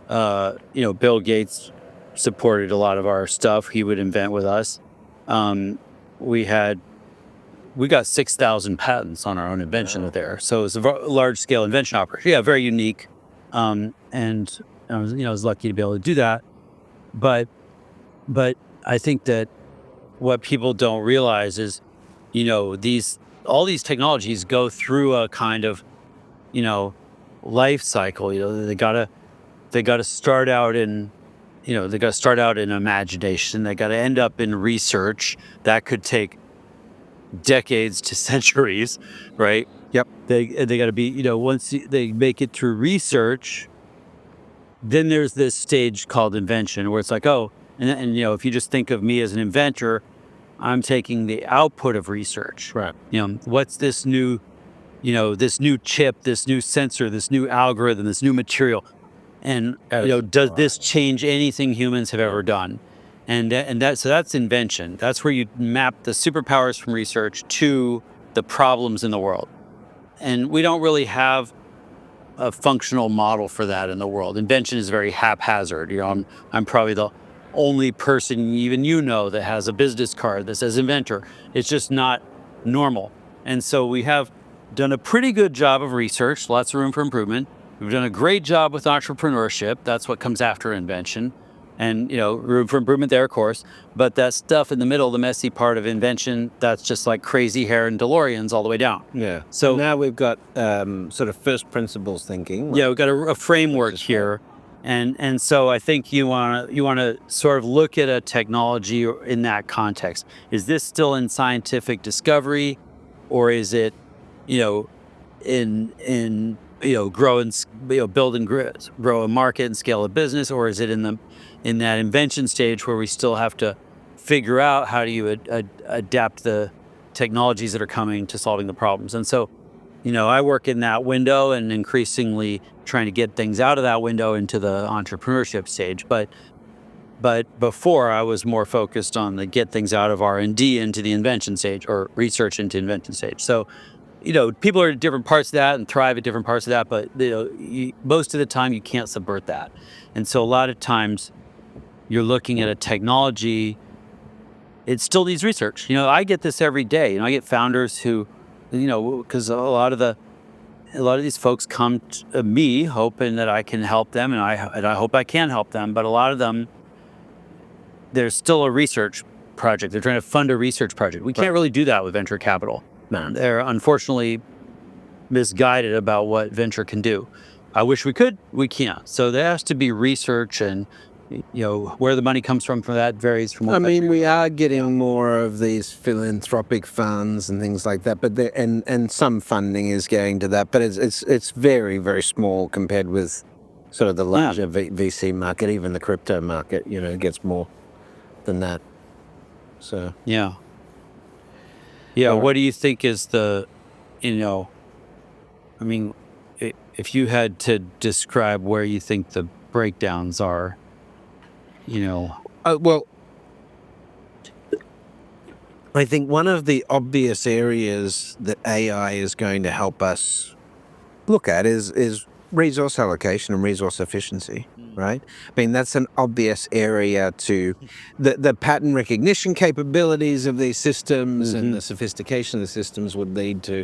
Bill Gates supported a lot of our stuff. He would invent with us. We got 6,000 patents on our own invention there. So it was a large scale invention operation. Yeah, very unique. And I was lucky to be able to do that. But I think that what people don't realize is, all these technologies go through a kind of, life cycle. They gotta start out in, imagination. They gotta end up in research that could take decades to centuries, right? Yep. They gotta be, once they make it through research, then there's this stage called invention where it's like, oh, and if you just think of me as an inventor, I'm taking the output of research. Right. What's this new, this new chip, this new sensor, this new algorithm, this new material, and does this change anything humans have ever done? So that's invention. That's where you map the superpowers from research to the problems in the world, and we don't really have a functional model for that in the world. Invention is very haphazard. I'm probably the only person even that has a business card that says inventor. It's just not normal. And so we have done a pretty good job of research, lots of room for improvement. We've done a great job with entrepreneurship. That's what comes after invention. And, room for improvement there, of course. But that stuff in the middle, the messy part of invention, that's just like crazy hair and DeLoreans all the way down. Yeah. So now we've got sort of first principles thinking. Yeah, we've got a framework here. And so I think you want to sort of look at a technology in that context. Is this still in scientific discovery, or is it, in grow and build and grow a market and scale a business, or is it in that invention stage where we still have to figure out how do you adapt the technologies that are coming to solving the problems? And so, I work in that window and increasingly trying to get things out of that window into the entrepreneurship stage. But before, I was more focused on the get things out of R&D into the invention stage, or research into invention stage. So, people are at different parts of that and thrive at different parts of that, but most of the time you can't subvert that. And so a lot of times you're looking at a technology, it still needs research. I get this every day. I get founders who, because a lot of these folks come to me hoping that I can help them, and I hope I can help them. But a lot of them, there's still a research project. They're trying to fund a research project. We can't really do that with venture capital. They're unfortunately misguided about what venture can do. I wish we could. We can't. So there has to be research, and where the money comes from that varies from. We are getting more of these philanthropic funds and things like that, but and some funding is going to that, but it's very, very small compared with sort of the larger VC market. Even the crypto market, gets more than that. So yeah. What do you think is the, if you had to describe where you think the breakdowns are, well, I think one of the obvious areas that AI is going to help us look at is resource allocation and resource efficiency, right? That's an obvious area to the pattern recognition capabilities of these systems and the sophistication of the systems would lead to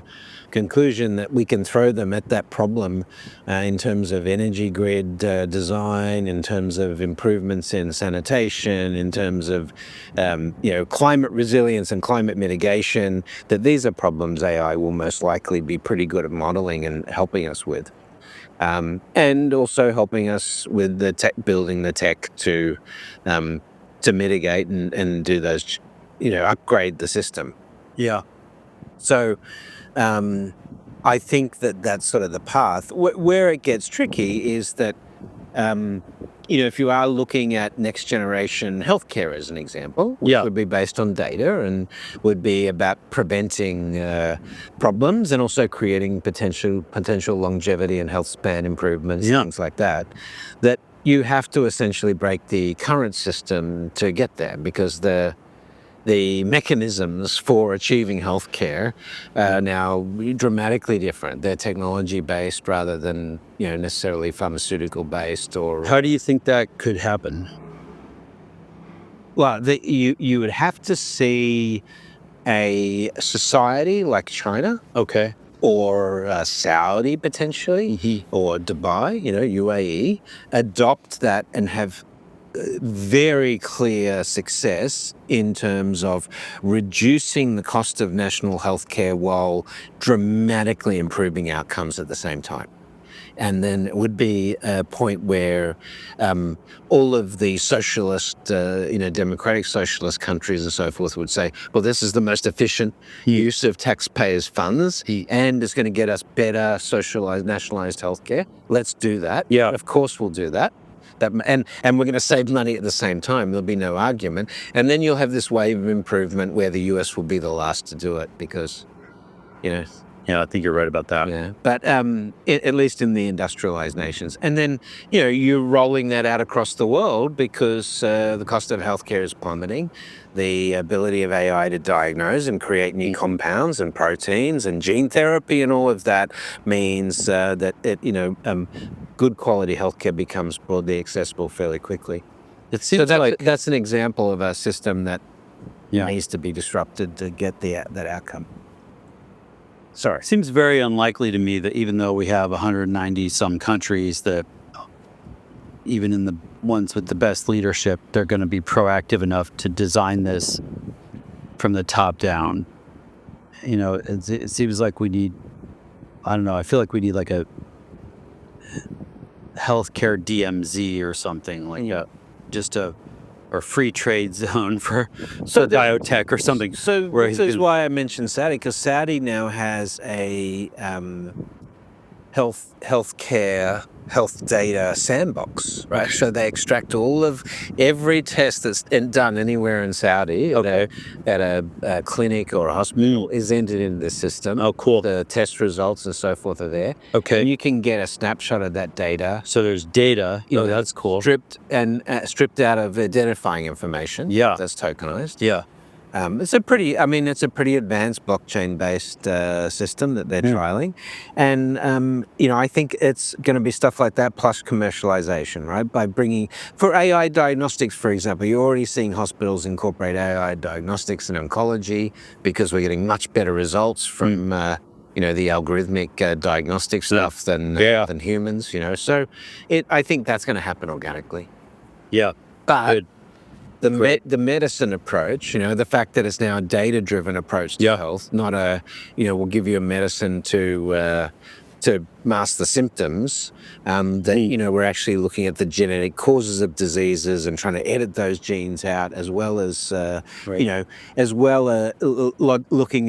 conclusion that we can throw them at that problem in terms of energy grid design, in terms of improvements in sanitation, in terms of climate resilience and climate mitigation, that these are problems AI will most likely be pretty good at modeling and helping us with. And also helping us with the tech, building the tech to mitigate and do those, upgrade the system. Yeah. So I think that's sort of the path. Where it gets tricky is that, if you are looking at next generation healthcare as an example, which would be based on data and would be about preventing problems and also creating potential longevity and health span improvements, things like that, that you have to essentially break the current system to get there, because the mechanisms for achieving healthcare are now dramatically different. They're technology-based rather than, necessarily pharmaceutical-based. Or how do you think that could happen? Well, you would have to see a society like China, or Saudi potentially, or Dubai, UAE, adopt that and have very clear success in terms of reducing the cost of national health care while dramatically improving outcomes at the same time. And then it would be a point where all of the socialist, democratic socialist countries and so forth would say, well, this is the most efficient use of taxpayers' funds and it's going to get us better socialized, nationalized healthcare. Let's do that. Yeah. Of course we'll do that. And we're going to save money at the same time. There'll be no argument. And then you'll have this wave of improvement where the US will be the last to do it because, Yeah, I think you're right about that. yeah. But at least in the industrialized nations. And then, you're rolling that out across the world because the cost of healthcare is plummeting. The ability of AI to diagnose and create new compounds and proteins and gene therapy and all of that means that good quality healthcare becomes broadly accessible fairly quickly. It seems That's an example of a system that yeah. needs to be disrupted to get that outcome. Sorry. It seems very unlikely to me that even though we have 190 some countries, that even in the ones with the best leadership, they're going to be proactive enough to design this from the top down. It seems like we need, I don't know, I feel like we need like a healthcare DMZ or something like or free trade zone for biotech or something. So this is why I mentioned Saudi, because Saudi now has a health data sandbox, right? So they extract all of every test that's done anywhere in Saudi at a clinic or a hospital is entered into the system. Oh, cool. The test results and so forth are there. Okay. And you can get a snapshot of that data. So there's data. That's cool. Stripped out of identifying information. Yeah. That's tokenized. Yeah. It's a pretty advanced blockchain-based system that they're trialing. And, I think it's going to be stuff like that plus commercialization, right? By for AI diagnostics, for example, you're already seeing hospitals incorporate AI diagnostics in oncology because we're getting much better results from, the algorithmic diagnostic stuff than humans, So I think that's going to happen organically. Yeah. But Good. the medicine approach, the fact that it's now a data-driven approach to health, not we'll give you a medicine to mask the symptoms, we're actually looking at the genetic causes of diseases and trying to edit those genes out, as well as, looking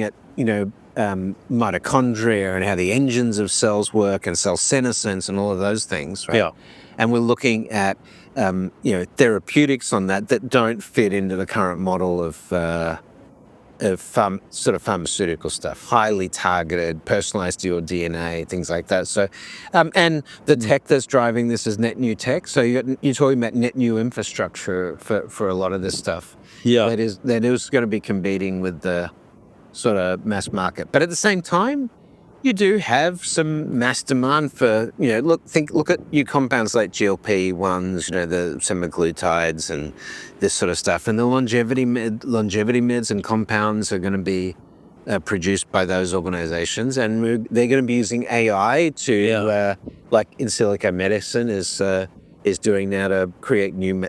at, mitochondria and how the engines of cells work and cell senescence and all of those things, right? Yeah. And we're looking at therapeutics on that don't fit into the current model of pharmaceutical stuff, highly targeted, personalized to your DNA, things like that. So, and the tech that's driving this is net new tech. So you're talking about net new infrastructure for a lot of this stuff. Yeah. That is going to be competing with the sort of mass market. But at the same time, you do have some mass demand for, look at new compounds like GLP-1s, the semaglutides and this sort of stuff. And the longevity meds and compounds are going to be produced by those organizations. And they're going to be using AI to, like in silico medicine is doing now to create new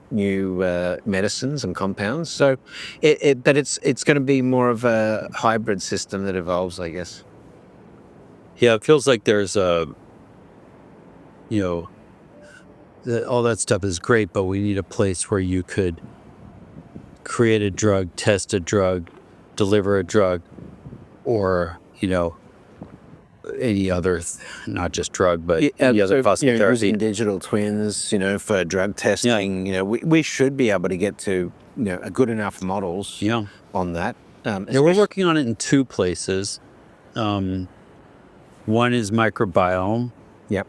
medicines and compounds. So but it's going to be more of a hybrid system that evolves, I guess. Yeah, it feels like there's all that stuff is great, but we need a place where you could create a drug, test a drug, deliver a drug, or, any other, not just drug, but any other possible therapy. Using digital twins, for drug testing, we should be able to get to, a good enough models on that. We're working on it in two places. One is microbiome. Yep.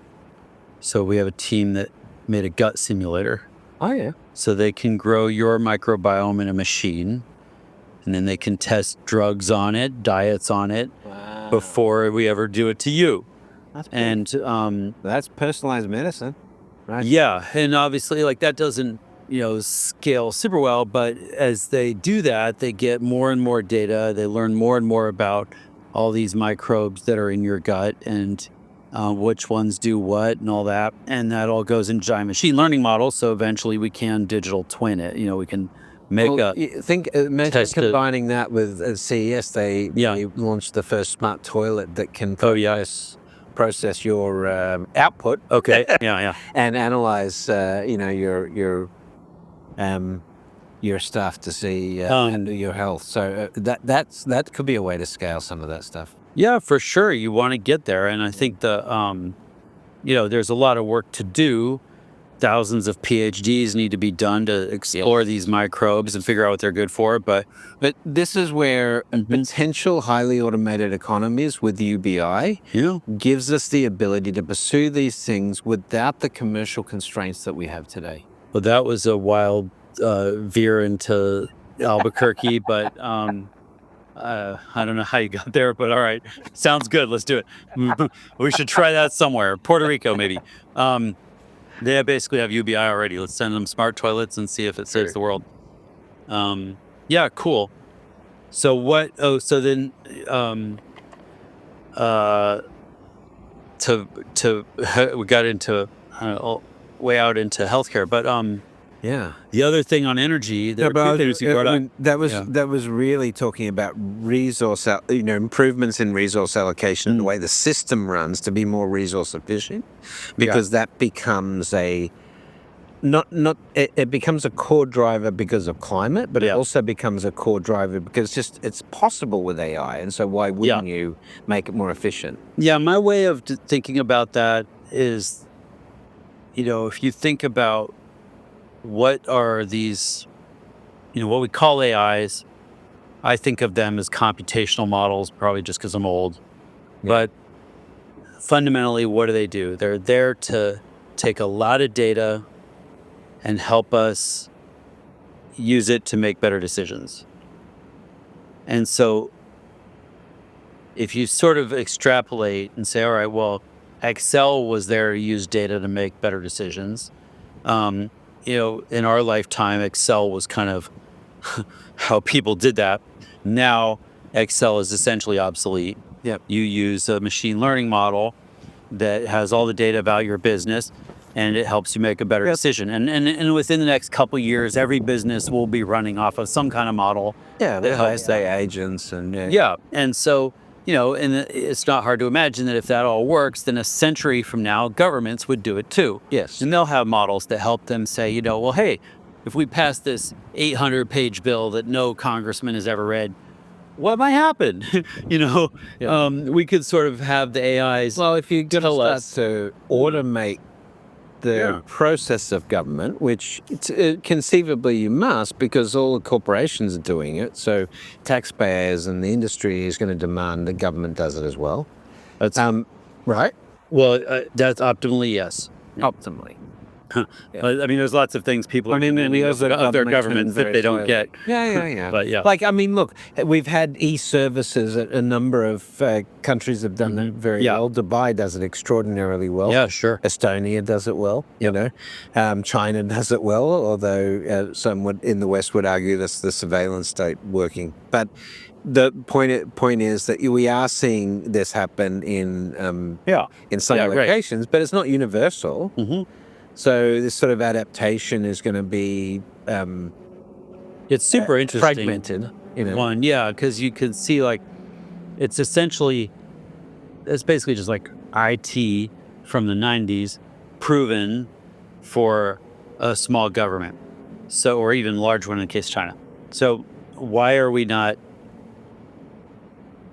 So we have a team that made a gut simulator. Oh, yeah. So they can grow your microbiome in a machine, and then they can test drugs on it, diets on it, before we ever do it to you. That's personalized medicine, right? Yeah, and obviously, that doesn't, scale super well, but as they do that, they get more and more data. They learn more and more about all these microbes that are in your gut and which ones do what and all that. And that all goes into giant machine learning models. So eventually we can digital twin it. We can make combining that with CES, they launched the first smart toilet that can process your output. Okay. Yeah. And analyze, your stuff to see and your health. So that could be a way to scale some of that stuff. Yeah, for sure. You want to get there. And I think there's a lot of work to do. thousands of PhDs need to be done to explore these microbes and figure out what they're good for. But this is where potential highly automated economies with UBI gives us the ability to pursue these things without the commercial constraints that we have today. Well, that was a wild veer into Albuquerque, but I don't know how you got there, but all right. Sounds good. Let's do it. We should try that somewhere. Puerto Rico, maybe. They basically have UBI already. Let's send them smart toilets and see if it saves the world. Yeah, cool. So what? Oh, so then, we got into way out into healthcare, but the other thing on energy, that was really talking about resource, improvements in resource allocation, the way the system runs to be more resource efficient, because that becomes it becomes a core driver because of climate, but it also becomes a core driver because it's possible with AI, and so why wouldn't you make it more efficient? Yeah, my way of thinking about that is, if you think about what are these, what we call AIs, I think of them as computational models, probably just because I'm old. But fundamentally, what do? They're there to take a lot of data and help us use it to make better decisions. And so if you sort of extrapolate and say, all right, well, Excel was there to use data to make better decisions. In our lifetime, Excel was kind of how people did that. Now, Excel is essentially obsolete. Yep. You use a machine learning model that has all the data about your business, and it helps you make a better decision. And within the next couple of years, every business will be running off of some kind of model. Yeah, the high agents and and so and it's not hard to imagine that if that all works, then a century from now, governments would do it too. Yes. And they'll have models that help them say, well, hey, if we pass this 800-page bill that no congressman has ever read, what might happen? We could sort of have the AIs. Well, if you tell us to automate the process of government, which conceivably you must, because all the corporations are doing it. So taxpayers and the industry is going to demand the government does it as well. That's right. Well, that's optimally, yes. Optimally. But, there's lots of things people are doing of their governments that they don't get. Yeah. But look, we've had e-services. A number of countries have done that very well. Dubai does it extraordinarily well. Yeah, sure. Estonia does it well. China does it well, although some in the West would argue that's the surveillance state working. But the point is that we are seeing this happen in some locations, but it's not universal. Mm-hmm. So this sort of adaptation is going to be it's super interesting. Fragmented, One, because you can see it's basically just like IT from the 90s proven for a small government, or even large one in the case of China. So why are we not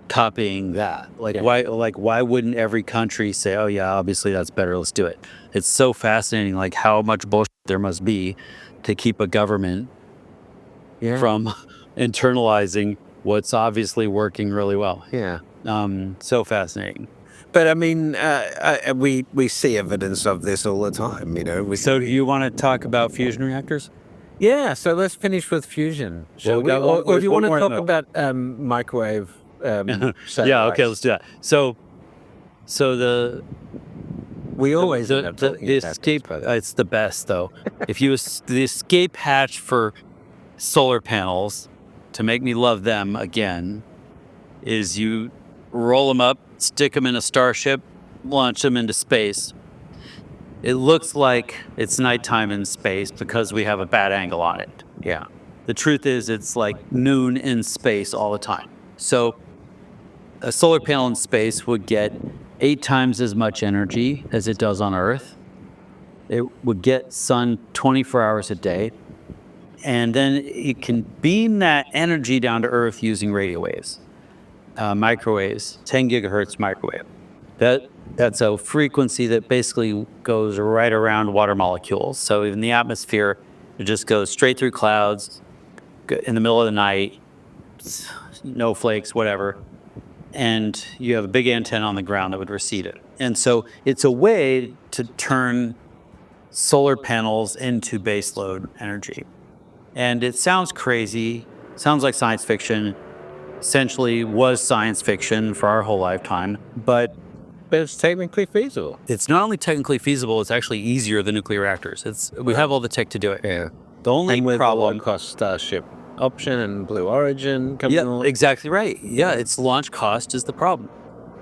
copying that? Why wouldn't every country say, oh yeah, obviously that's better, let's do it? It's so fascinating, how much bullshit there must be to keep a government from internalizing what's obviously working really well. So fascinating. But we see evidence of this all the time. So do you want to talk about fusion reactors? Yeah, so let's finish with fusion. Or if you want to talk about microwave okay, let's do that. So we always the escape. It's the best though. The escape hatch for solar panels, to make me love them again, is you roll them up, stick them in a starship, launch them into space. It looks like it's nighttime in space because we have a bad angle on it. Yeah. The truth is, it's like noon in space all the time. So a solar panel in space would get 8 times as much energy as it does on Earth. It would get sun 24 hours a day. And then it can beam that energy down to Earth using radio waves, microwaves, 10 gigahertz microwave. That That's a frequency that basically goes right around water molecules. So in the atmosphere, it just goes straight through clouds in the middle of the night, no flakes, whatever. And you have a big antenna on the ground that would receive it. And so it's a way to turn solar panels into baseload energy. And it sounds crazy, sounds like science fiction, essentially was science fiction for our whole lifetime, but it's technically feasible. it's not only technically feasible, it's actually easier than nuclear reactors. We have all the tech to do it. Yeah. The only And with problem, low-cost Starship option and Blue Origin coming yeah, along. exactly right. Yeah, its launch cost is the problem.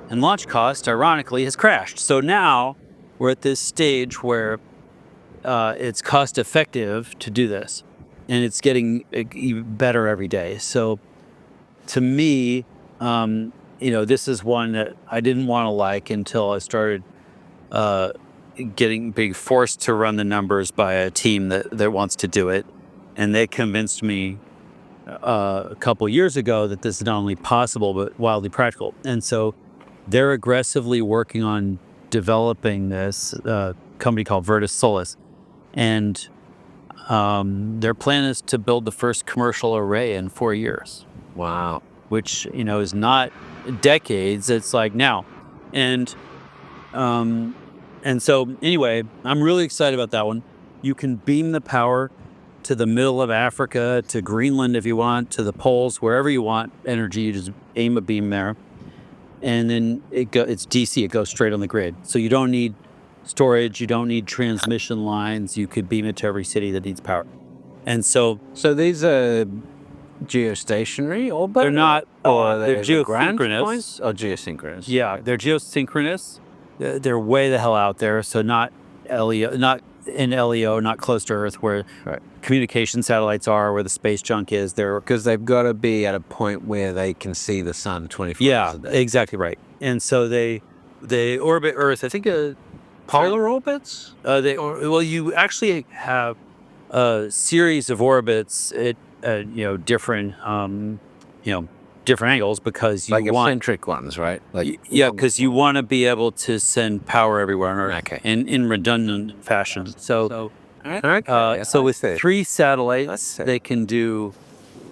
And launch cost, ironically, has crashed. So now we're at this stage where it's cost effective to do this. And it's getting even better every day. So to me, this is one that I didn't want to like until I started being forced to run the numbers by a team that wants to do it. And they convinced me a couple years ago that this is not only possible, but wildly practical. And so they're aggressively working on developing this company called Virtus Solis. And their plan is to build the first commercial array in 4 years. Wow. Which, is not decades. It's like now. And so anyway, I'm really excited about that one. You can beam the power to the middle of Africa, to Greenland if you want, to the poles, wherever you want energy. You just aim a beam there. And then it's DC, it goes straight on the grid. So you don't need storage, you don't need transmission lines. You could beam it to every city that needs power. And so these are geostationary orbit? They're not, they're geosynchronous. geosynchronous. Or geosynchronous? Yeah, they're geosynchronous. They're way the hell out there. So not LEO, not in LEO, not close to Earth where communication satellites are, where the space junk is. Because they've got to be at a point where they can see the sun 24 hours a day. Exactly right. And so they orbit Earth. I think polar orbits? You actually have a series of orbits at different different angles because you want eccentric ones, right? because you want to be able to send power everywhere on Earth in redundant fashion. So with 3 satellites, they can do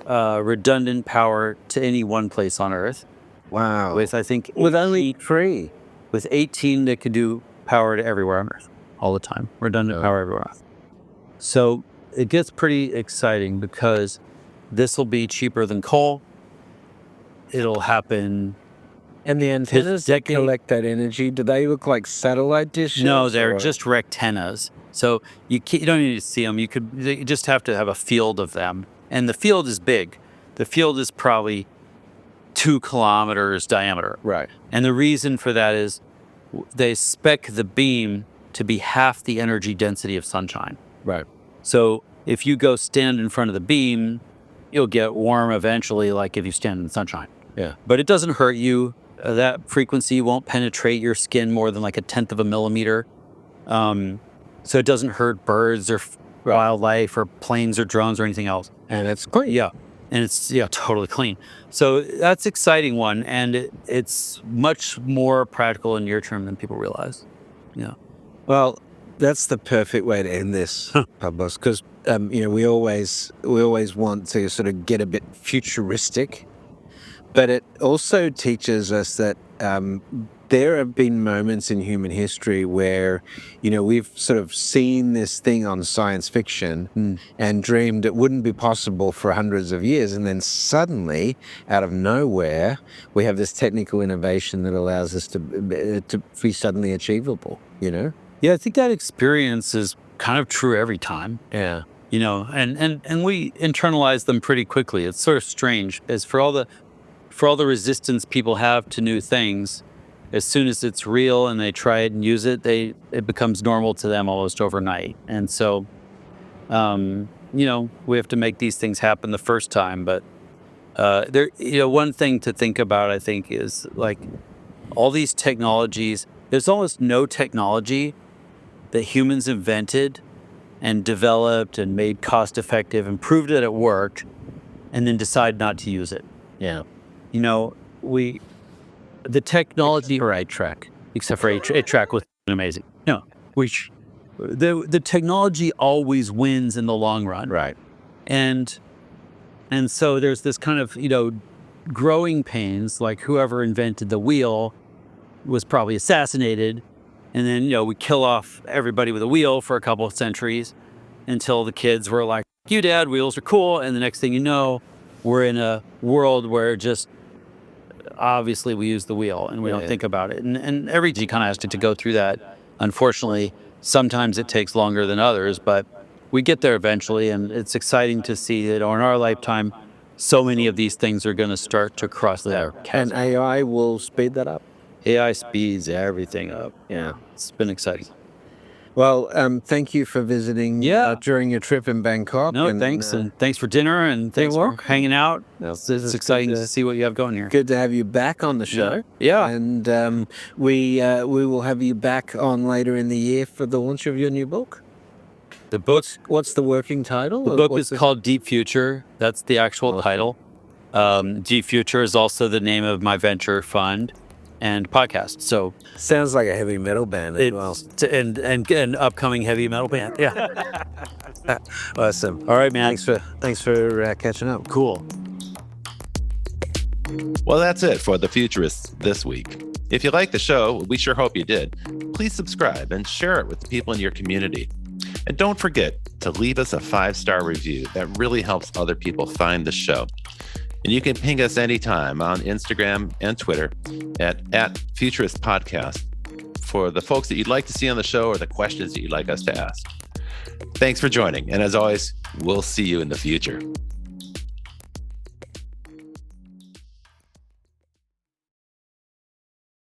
redundant power to any one place on Earth. Wow. With only 3. With 18, they could do power to everywhere on Earth all the time. Redundant power everywhere. So it gets pretty exciting because this will be cheaper than coal. It'll happen. And the antennas that collect that energy, do they look like satellite dishes? No, they're just rectennas. So you don't need to see them. You just have to have a field of them. And the field is big. The field is probably 2 kilometers diameter. Right. And the reason for that is they spec the beam to be half the energy density of sunshine. Right. So if you go stand in front of the beam, you'll get warm eventually, like if you stand in the sunshine. Yeah. But it doesn't hurt you. That frequency won't penetrate your skin more than like 1/10 of a millimeter. So it doesn't hurt birds or wildlife or planes or drones or anything else. And it's clean. Yeah. And it's totally clean. So that's an exciting one. And it's much more practical and near term than people realize. Yeah. Well, that's the perfect way to end this, Pablos, because we always want to sort of get a bit futuristic, but it also teaches us that there have been moments in human history where, we've sort of seen this thing on science fiction and dreamed it wouldn't be possible for hundreds of years. And then suddenly, out of nowhere, we have this technical innovation that allows us to be suddenly achievable, Yeah, I think that experience is kind of true every time. Yeah. And we internalize them pretty quickly. It's sort of strange. As for all the resistance people have to new things, as soon as it's real and they try it and use it, it becomes normal to them almost overnight. And so, we have to make these things happen the first time. But one thing to think about, I think, is like all these technologies. There's almost no technology that humans invented and developed and made cost effective and proved that it worked and then decide not to use it. Yeah. The technology. Right track. except for 8-track was amazing. No, which the technology always wins in the long run. Right. And so there's this kind of, growing pains, like whoever invented the wheel was probably assassinated. And then, we kill off everybody with a wheel for a couple of centuries until the kids were like, you dad, wheels are cool. And the next thing you know, we're in a world where just obviously we use the wheel and we don't think about it. And every G kind of has to go through that. Unfortunately, sometimes it takes longer than others, but we get there eventually. And it's exciting to see that in our lifetime, so many of these things are going to start to cross that chasm. And AI will speed that up. AI speeds everything up. Yeah. It's been exciting. Well, thank you for visiting during your trip in Bangkok. No, thanks. And thanks for dinner and thanks for hanging out. It's exciting to see what you have going here. Good to have you back on the show. Yeah. And we will have you back on later in the year for the launch of your new book. The book. What's the working title? The book is called Deep Future. That's the actual title. Deep Future is also the name of my venture fund and podcast. So sounds like a heavy metal band as well. And an upcoming heavy metal band. Yeah. Awesome. All right, man. Thanks for catching up. Cool. Well, that's it for the Futurists this week. If you like the show, we sure hope you did. Please subscribe and share it with the people in your community. And don't forget to leave us a 5-star review. That really helps other people find the show. And you can ping us anytime on Instagram and Twitter at Futurist Podcast for the folks that you'd like to see on the show or the questions that you'd like us to ask. Thanks for joining. And as always, we'll see you in the future.